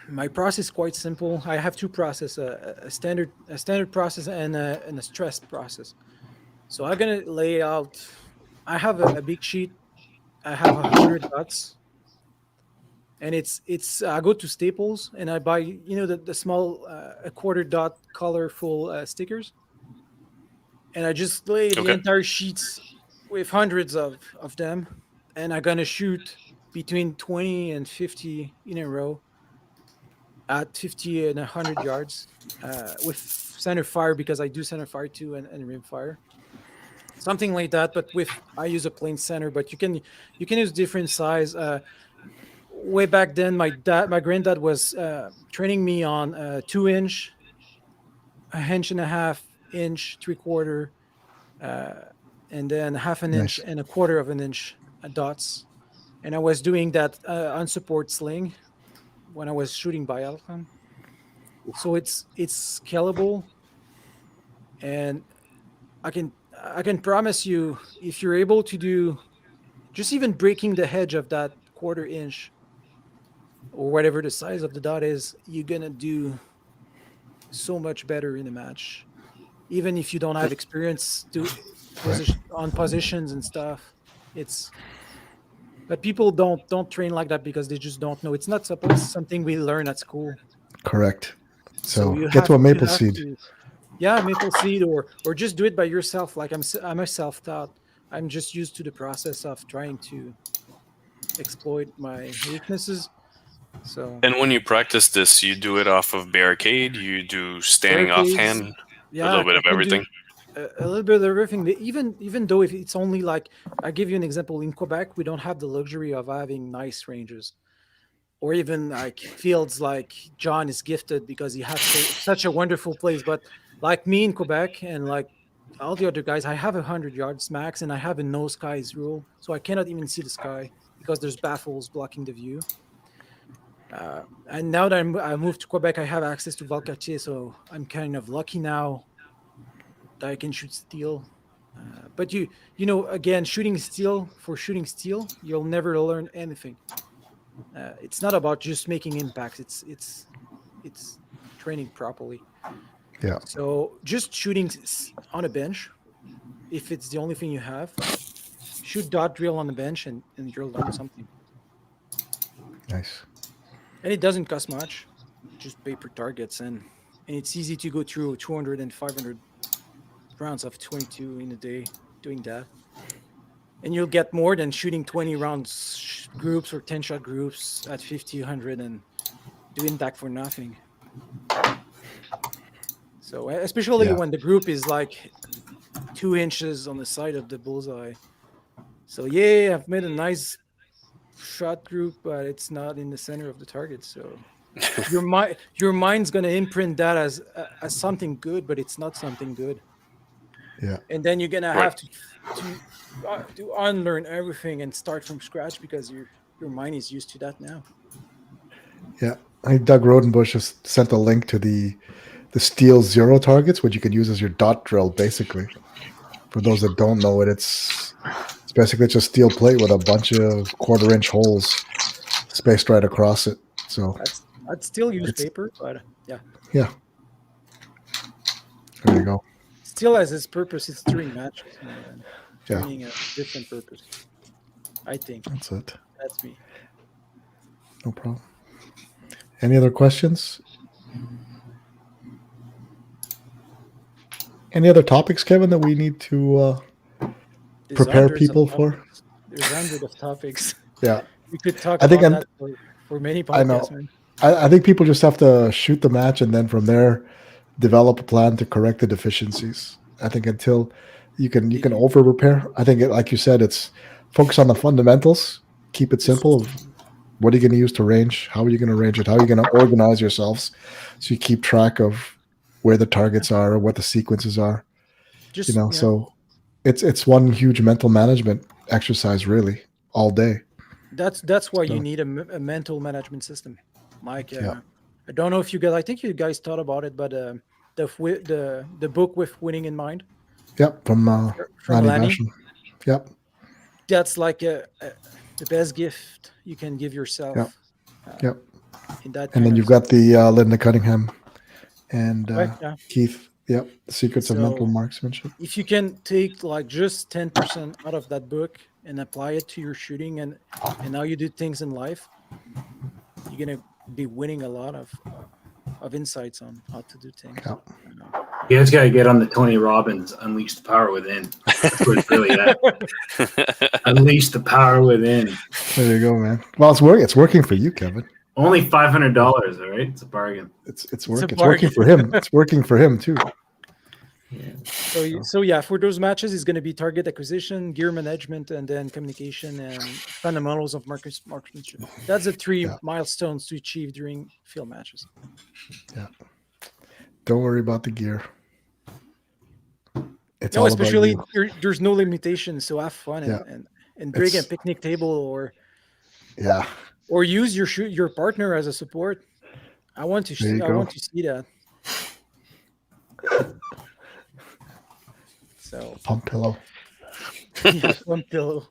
A: My process is quite simple. I have two processes: a standard process and a stressed process. So I'm gonna lay out. I have a big sheet. I have 100 dots, and it's. I go to Staples and I buy the small a quarter dot colorful stickers, and I just lay the entire sheets with hundreds of them, and I'm gonna shoot between 20 and 50 in a row at 50 and 100 yards with center fire, because I do center fire too and rimfire. Something like that, but I use a plain center, but you can use different size. Way back then, my granddad was training me on 2-inch, 1.5 inch, 3/4, and then 1/2 inch and 1/4 of an inch dots. And I was doing that on support sling when I was shooting biathlon. So it's scalable, and I can promise you, if you're able to do just even breaking the hedge of that 1/4 inch or whatever the size of the dot is, you're gonna do so much better in a match, even if you don't have experience on positions and stuff. But people don't train like that because they just don't know. It's not something we learn at school.
C: Correct. So
A: you
C: get to a
A: you
C: maple
A: have
C: seed.
A: maple seed, or just do it by yourself. Like I'm a self-taught. I'm just used to the process of trying to exploit my weaknesses. So
D: And when you practice this, you do it off of barricade. You do standing
A: Barricades,
D: offhand.
A: yeah,
D: A little bit
A: I
D: of
A: can
D: everything.
A: a little bit of everything. Even though if it's only like, I give you an example. In Quebec, we don't have the luxury of having nice ranges, or even like fields like John is gifted because he has such a wonderful place. But like me in Quebec and like all the other guys, I have 100 yards max, and I have a no skies rule, so I cannot even see the sky because there's baffles blocking the view. And now that I moved to Quebec, I have access to Valcartier, so I'm kind of lucky now that I can shoot steel. But you know, again, shooting steel, you'll never learn anything. It's not about just making impacts. It's training properly.
C: Yeah.
A: So just shooting on a bench, if it's the only thing you have, shoot dot drill on the bench, and you'll learn something.
C: Nice.
A: And it doesn't cost much, just paper targets, and it's easy to go through 200 and 500 rounds of 22 in a day doing that. And you'll get more than shooting 20 rounds groups or 10 shot groups at 50, 100 and doing that for nothing. So especially when the group is like 2 inches on the side of the bullseye. So yeah, I've made a nice shot group, but it's not in the center of the target. So your mind's gonna imprint that as something good, but it's not something good.
C: Yeah.
A: And then you're gonna have to unlearn everything and start from scratch because your mind is used to that now.
C: Yeah. I think Doug Rodenbush has sent a link to the steel zero targets, which you can use as your dot drill, basically. For those that don't know it, it's basically just a steel plate with a bunch of 1/4-inch holes spaced right across it. So
A: I'd still use paper, but yeah.
C: Yeah. There you go.
A: Still has its purpose. It's during matches. Training a different purpose. I think.
C: That's it.
A: That's me.
C: No problem. Any other questions? Any other topics, Kevin, that we need to prepare people for?
A: There's hundreds of topics.
C: Yeah.
A: We could talk about that for many podcasts.
C: I know. I think people just have to shoot the match and then from there develop a plan to correct the deficiencies. I think until you can over prepare. I think like you said, it's focus on the fundamentals, keep it simple. What are you going to use to range? How are you going to range it? How are you going to organize yourselves so you keep track of where the targets are, what the sequences are? So it's one huge mental management exercise, really, all day.
A: That's why you need a mental management system. Like I don't know if you guys, I think you guys thought about it, but the book with winning in mind.
C: Yep, from
A: Lanny.
C: Nation. Yep.
A: That's like the best gift you can give yourself.
C: Yep.
A: In that,
C: and then you've got the Linda Cunningham and Keith. Yep, the secrets of mental marksmanship.
A: If you can take like just 10% out of that book and apply it to your shooting and how you do things in life, you're gonna be winning a lot of insights on how to do things.
C: Yeah.
F: You guys gotta get on the Tony Robbins Unleash the Power Within. That's what it's really at. Unleash the power within.
C: There you go, man. Well, it's working for you, Kevin.
F: Only $500, all right? It's a bargain.
C: It's working. It's working for him. It's working for him too.
A: Yeah. So for those matches, it's going to be target acquisition, gear management, and then communication and fundamentals of marksmanship. That's the 3 milestones to achieve during field matches.
C: Yeah. Don't worry about the gear. It's
A: no,
C: all
A: especially
C: about you.
A: There's no limitations, so have fun and bring a picnic table or use your partner as a support. I want to see that. So
C: pump pillow.
A: Pump pillow.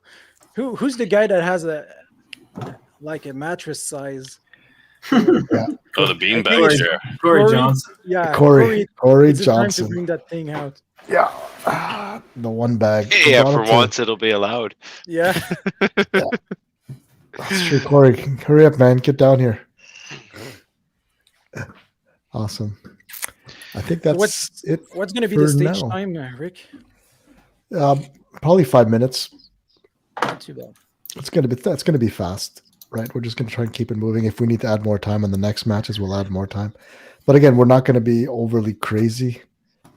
A: Who's the guy that has a mattress size?
D: Oh, the beanbag chair.
F: Corey Johnson.
A: Yeah,
C: Corey
A: Johnson.
C: Time
A: to bring that thing out.
C: Yeah, the one bag.
B: Yeah, for once it'll be allowed.
A: Yeah.
C: That's true, Corey. Hurry up, man. Get down here. Awesome. I think that's it.
A: What's going to be the stage time, Rick?
C: Probably 5 minutes.
A: Not too bad.
C: That's going to be fast, right? We're just going to try and keep it moving. If we need to add more time on the next matches, we'll add more time. But again, we're not going to be overly crazy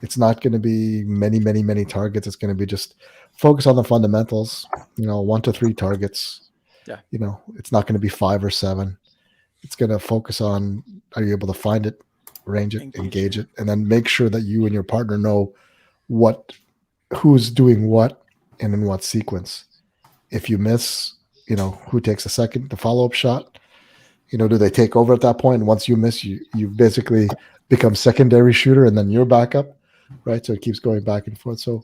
C: It's not going to be many targets. It's going to be just focus on the fundamentals. 1 to 3 targets.
A: Yeah.
C: It's not going to be 5 or 7. It's going to focus on, are you able to find it, range it, engage it, and then make sure that you and your partner know who's doing what and in what sequence. If you miss, who takes the follow-up shot? Do they take over at that point? And once you miss, you basically become secondary shooter, and then you're backup, right? So it keeps going back and forth. So,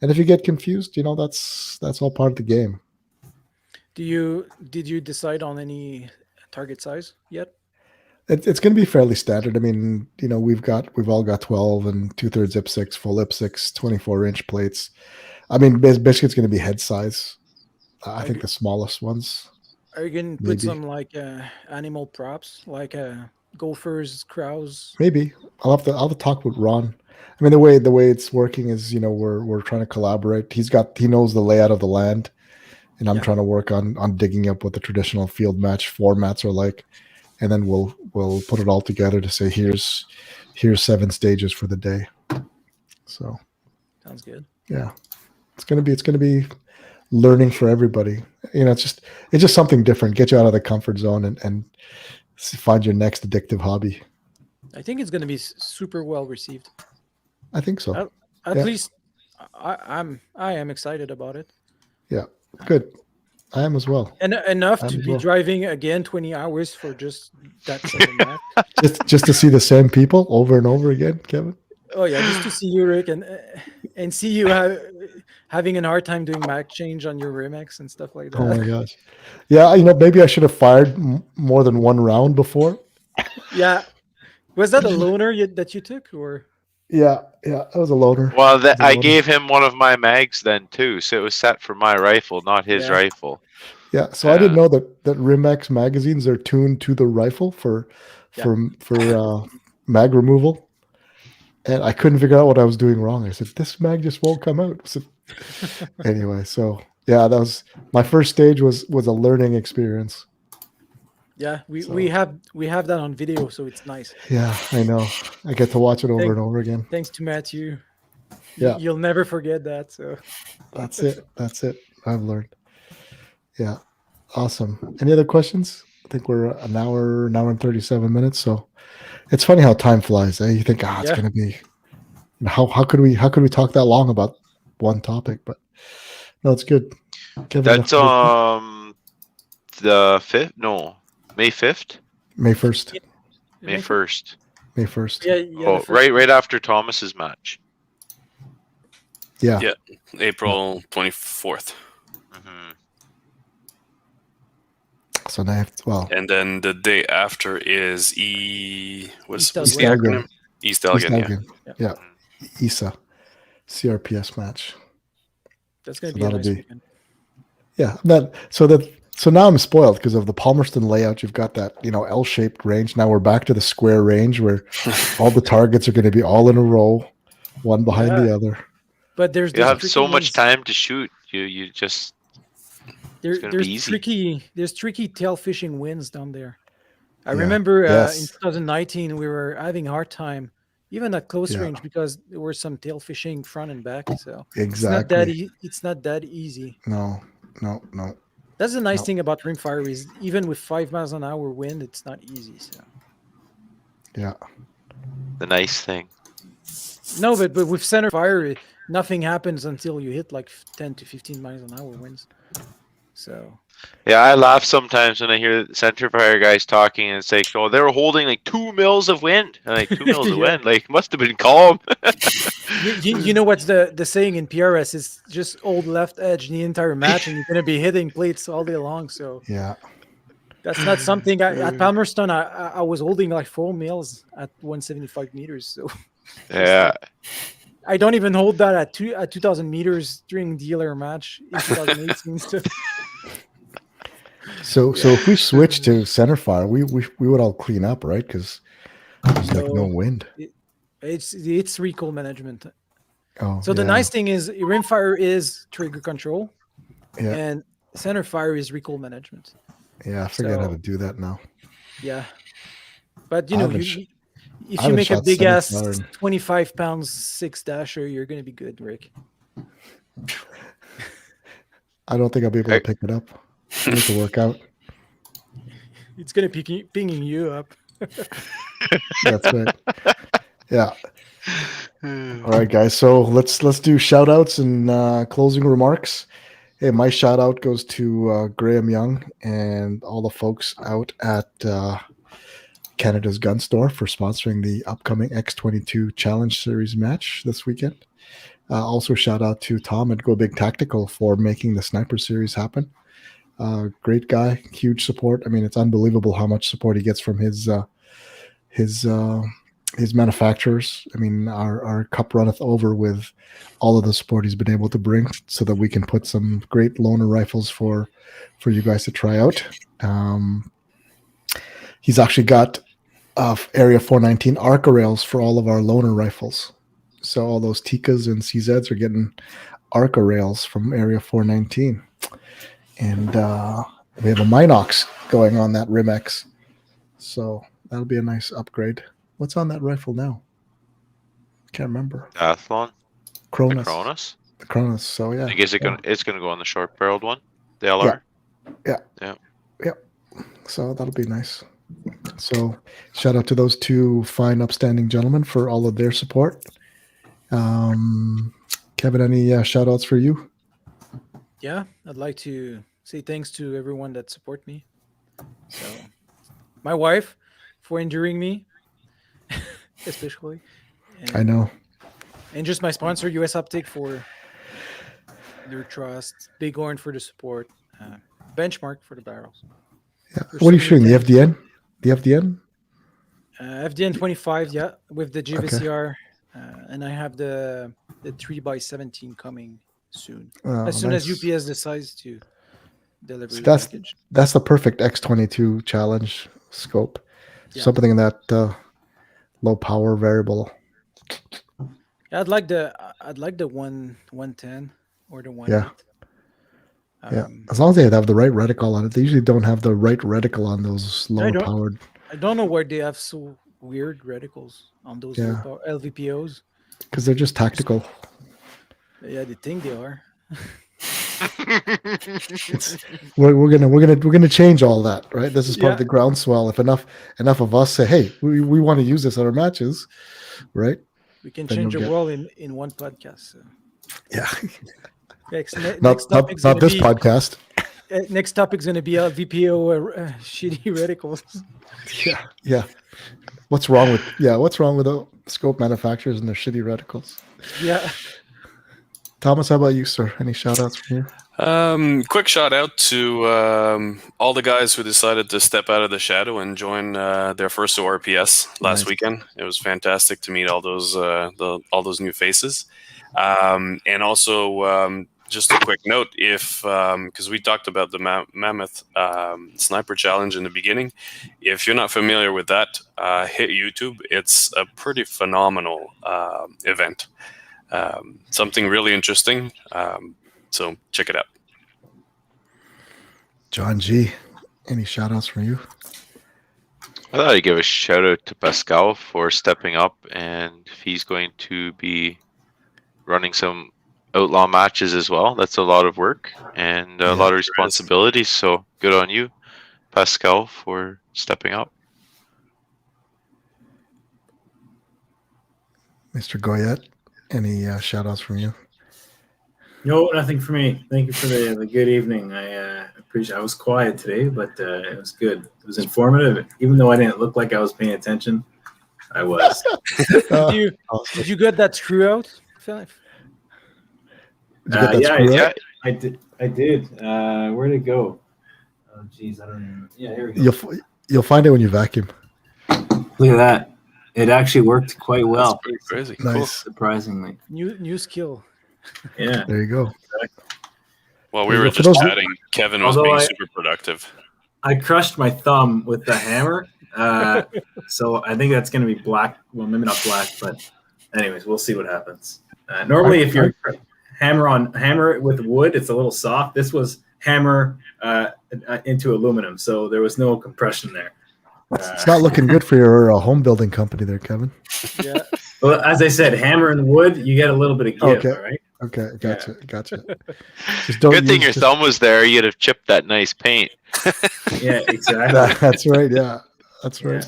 C: and if you get confused, that's all part of the game.
A: Did you decide on any target size yet?
C: It's going to be fairly standard. I mean, we've all got 12 and 2/3 IPSC, full IPSC, 24-inch plates. I mean, basically it's going to be head size. I think the smallest ones.
A: Are you going to put some like animal props, like gophers, crows?
C: Maybe I'll have to talk with Ron. I mean, the way it's working is, we're trying to collaborate. He knows the layout of the land, and I'm trying to work on digging up what the traditional field match formats are like, and then we'll put it all together to say here's 7 stages for the day. So
A: sounds good.
C: Yeah, it's gonna be learning for everybody. It's just something different. Get you out of the comfort zone and find your next addictive hobby.
A: I think it's going to be super well received.
C: I think so.
A: At least I am excited about it.
C: Yeah, good. I am as well.
A: And enough to be driving again 20 hours for just that second map.
C: just to see the same people over and over again, Kevin.
A: Oh yeah, just to see you, Rick, and see you having a hard time doing mag change on your Rimex and stuff like that.
C: Oh my gosh. Yeah, maybe I should have fired more than one round before.
A: Yeah. Was that a loaner that you took, or?
C: Yeah, that was a loaner.
B: Well, I gave him one of my mags then too, so it was set for my rifle, not his rifle.
C: Yeah, so I didn't know that Rimex magazines are tuned to the rifle for mag removal. And I couldn't figure out what I was doing wrong. I said, this mag just won't come out. So, anyway, so yeah, that was my first stage was a learning experience.
A: Yeah, we have that on video, so it's nice.
C: Yeah, I know. I get to watch it over and over again.
A: Thanks to Matthew.
C: Yeah.
A: You'll never forget that. So
C: That's it. I've learned. Yeah. Awesome. Any other questions? I think we're an hour and 37 minutes. So it's funny how time flies. Eh? You think, it's going to be, how could we talk that long about one topic? But no, it's good. Kevin,
B: that's the 5th. No, May 5th.
C: May 1st.
B: May 1st.
C: May 1st.
A: Yeah.
B: Right after Thomas's match.
C: Yeah.
D: Yeah. April 24th.
C: So now,
D: and then the day after is East
C: Elgin.
D: Yeah.
C: ESA CRPS match.
A: That's going to be a nice weekend.
C: Yeah. So now I'm spoiled because of the Palmerston layout. You've got that, L-shaped range. Now we're back to the square range where all the targets are going to be all in a row, one behind the other.
A: But you
B: have so much time to shoot. You just
A: there's tricky tail fishing winds down there. I remember in 2019 we were having a hard time even at close range because there were some tail fishing front and back. So
C: exactly,
A: it's not that easy.
C: No.
A: That's the nice thing about rimfire is even with 5 miles an hour wind, it's not easy. So
C: yeah,
B: the nice thing.
A: No, but with center fire, nothing happens until you hit like 10 to 15 miles an hour winds. So
B: yeah, I laugh sometimes when I hear center fire guys talking and say, "Oh, they were holding like 2 mils of wind." I'm like 2 mils of wind, like must have been calm.
A: you know what's the saying in PRS is just hold left edge the entire match, and you're gonna be hitting plates all day long. So
C: yeah,
A: that's not something at Palmerston. I was holding like 4 mils at 175 meters. So
B: yeah.
A: I don't even hold that at 2,000 meters during dealer match in 2018.
C: So if we switch to center fire, we would all clean up, right? Because there's like no wind.
A: It's recoil management.
C: Oh,
A: so the nice thing is rimfire is trigger control, and center fire is recoil management.
C: Yeah, I forget how to do that now.
A: Yeah, but If
C: I
A: you
C: haven't
A: make a
C: shot
A: big ass
C: semi-far in-
A: 25 pounds 6-dasher, you're gonna be good, Rick.
C: I don't think I'll be able to pick it up. I need to work out.
A: It's gonna be pinging you up.
C: That's right. Yeah. All right, guys. So let's do shout outs and closing remarks. Hey, my shout out goes to Graham Young and all the folks out at Canada's Gun Store for sponsoring the upcoming X22 Challenge Series match this weekend. Also, shout out to Tom at Go Big Tactical for making the Sniper Series happen. Great guy, huge support. I mean, it's unbelievable how much support he gets from his manufacturers. I mean, our cup runneth over with all of the support he's been able to bring, so that we can put some great loaner rifles for you guys to try out. He's actually got Area 419 Arca rails for all of our loaner rifles. So all those Tikas and CZs are getting Arca rails from Area 419. And we have a Minox going on that Rimex. So that'll be a nice upgrade. What's on that rifle now? Can't remember.
B: Athlon.
C: Cronus.
B: The Cronus.
C: The Cronus. So yeah.
B: I guess it's gonna go on the short barreled one. The LR.
C: Yeah. So that'll be nice. So shout out to those two fine, upstanding gentlemen for all of their support. Kevin, any shout outs for you?
A: Yeah, I'd like to say thanks to everyone that support me. So, my wife for enduring me, especially. And,
C: I know.
A: And just my sponsor, US Optic, for their trust. Big Horn for the support. Benchmark for the barrels.
C: Yeah. What are you shooting? The FDN? The FDN?
A: FDN 25, yeah, with the GVCR. And I have the 3x17 coming soon. As soon as UPS decides to deliver the package.
C: That's the perfect X22 challenge scope.
A: Yeah.
C: Something in that low power variable.
A: Yeah, I'd like the 110 or the 18.
C: Yeah, as long as they have the right reticle on it. They usually don't have the right reticle on those lower powered.
A: I don't know why they have so weird reticles on those LVPOs.
C: Because they're just tactical.
A: Yeah, they think they are.
C: we're gonna change all that, right? This is part of the groundswell. If enough of us say, hey, we want to use this at our matches, right?
A: We can change the world in one podcast. So.
C: Yeah.
A: Next
C: not this podcast.
A: Next topic is going to be VPO shitty reticles.
C: Yeah. What's wrong with the scope manufacturers and their shitty reticles?
A: Yeah.
C: Thomas, how about you, sir? Any shout outs from you?
D: Quick shout out to all the guys who decided to step out of the shadow and join their first CRPS last weekend. It was fantastic to meet all those new faces, and also just a quick note, if because we talked about the Mammoth Sniper Challenge in the beginning. If you're not familiar with that, hit YouTube. It's a pretty phenomenal event. Something really interesting. So check it out.
C: John G, any shout outs from you?
B: I thought I'd give a shout out to Pascal for stepping up, and if he's going to be running some outlaw matches as well. That's a lot of work and a lot of responsibility. So good on you, Pascal, for stepping up.
C: Mr. Goyette, any shout outs from you?
F: No, nothing for me. Thank you for the good evening. I appreciate. I was quiet today, but it was good. It was informative, even though I didn't look like I was paying attention. I was.
A: Did you get that screw out, Philip?
F: I did. Where'd it go? Oh, geez, I don't even. Yeah, here we go.
C: You'll find it when you vacuum.
F: Look at that. It actually worked quite well.
D: That's pretty crazy.
C: Nice.
F: Cool. Surprisingly.
A: New skill.
F: Yeah.
C: There you go.
D: Well, we were just chatting. Kevin was being super productive.
F: I crushed my thumb with the hammer. So I think that's going to be black. Well, maybe not black, but anyways, we'll see what happens. Normally, if you're hammer with wood, it's a little soft. This was hammer into aluminum, so there was no compression there.
C: It's not looking good for your home building company there, Kevin.
A: Yeah.
F: Well, as I said, hammer and wood, you get a little bit of give,
C: Okay.
F: all right?
C: Okay, gotcha. Just don't
B: Good thing your
C: use
B: thumb was there. You'd have chipped that nice paint.
F: Yeah, exactly.
C: That's right. Yeah, that's right.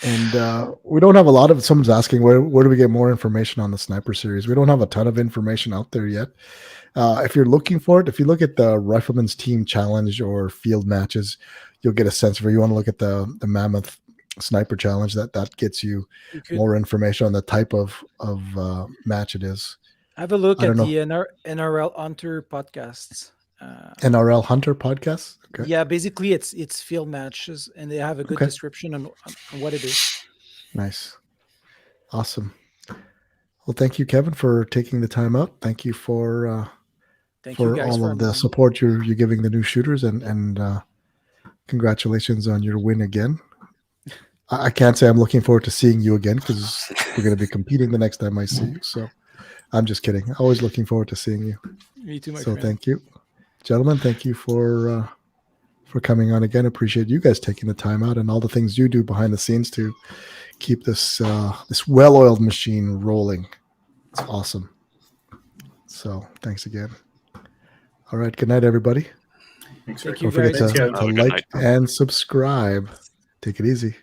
C: And we don't have a lot of. Someone's asking where do we get more information on the Sniper Series? We don't have a ton of information out there yet. If you're looking for it, if you look at the Rifleman's Team Challenge or field matches, you'll get a sense of it. You want to look at the Mammoth Sniper Challenge. That gets you more information on the type of match it is.
A: Have a look
C: I
A: at
C: don't
A: the NRL Hunter podcasts.
C: NRL Hunter podcast. Okay.
A: Yeah, basically it's field matches, and they have a good description on what it is.
C: Nice, awesome. Well, thank you, Kevin, for taking the time out. Thank you for all of the support you're giving the new shooters, and congratulations on your win again. I can't say I'm looking forward to seeing you again because we're going to be competing the next time I see you. So I'm just kidding. Always looking forward to seeing you.
A: Me too, my
C: friend.
A: So
C: thank you, gentlemen. Thank you for coming on again. Appreciate you guys taking the time out and all the things you do behind the scenes to keep this well-oiled machine rolling. It's awesome. So thanks again. All right. Good night, everybody.
F: Thanks,
A: Thank
F: Rick.
A: you,
C: Don't forget
A: guys.
C: to like and subscribe. Take it easy.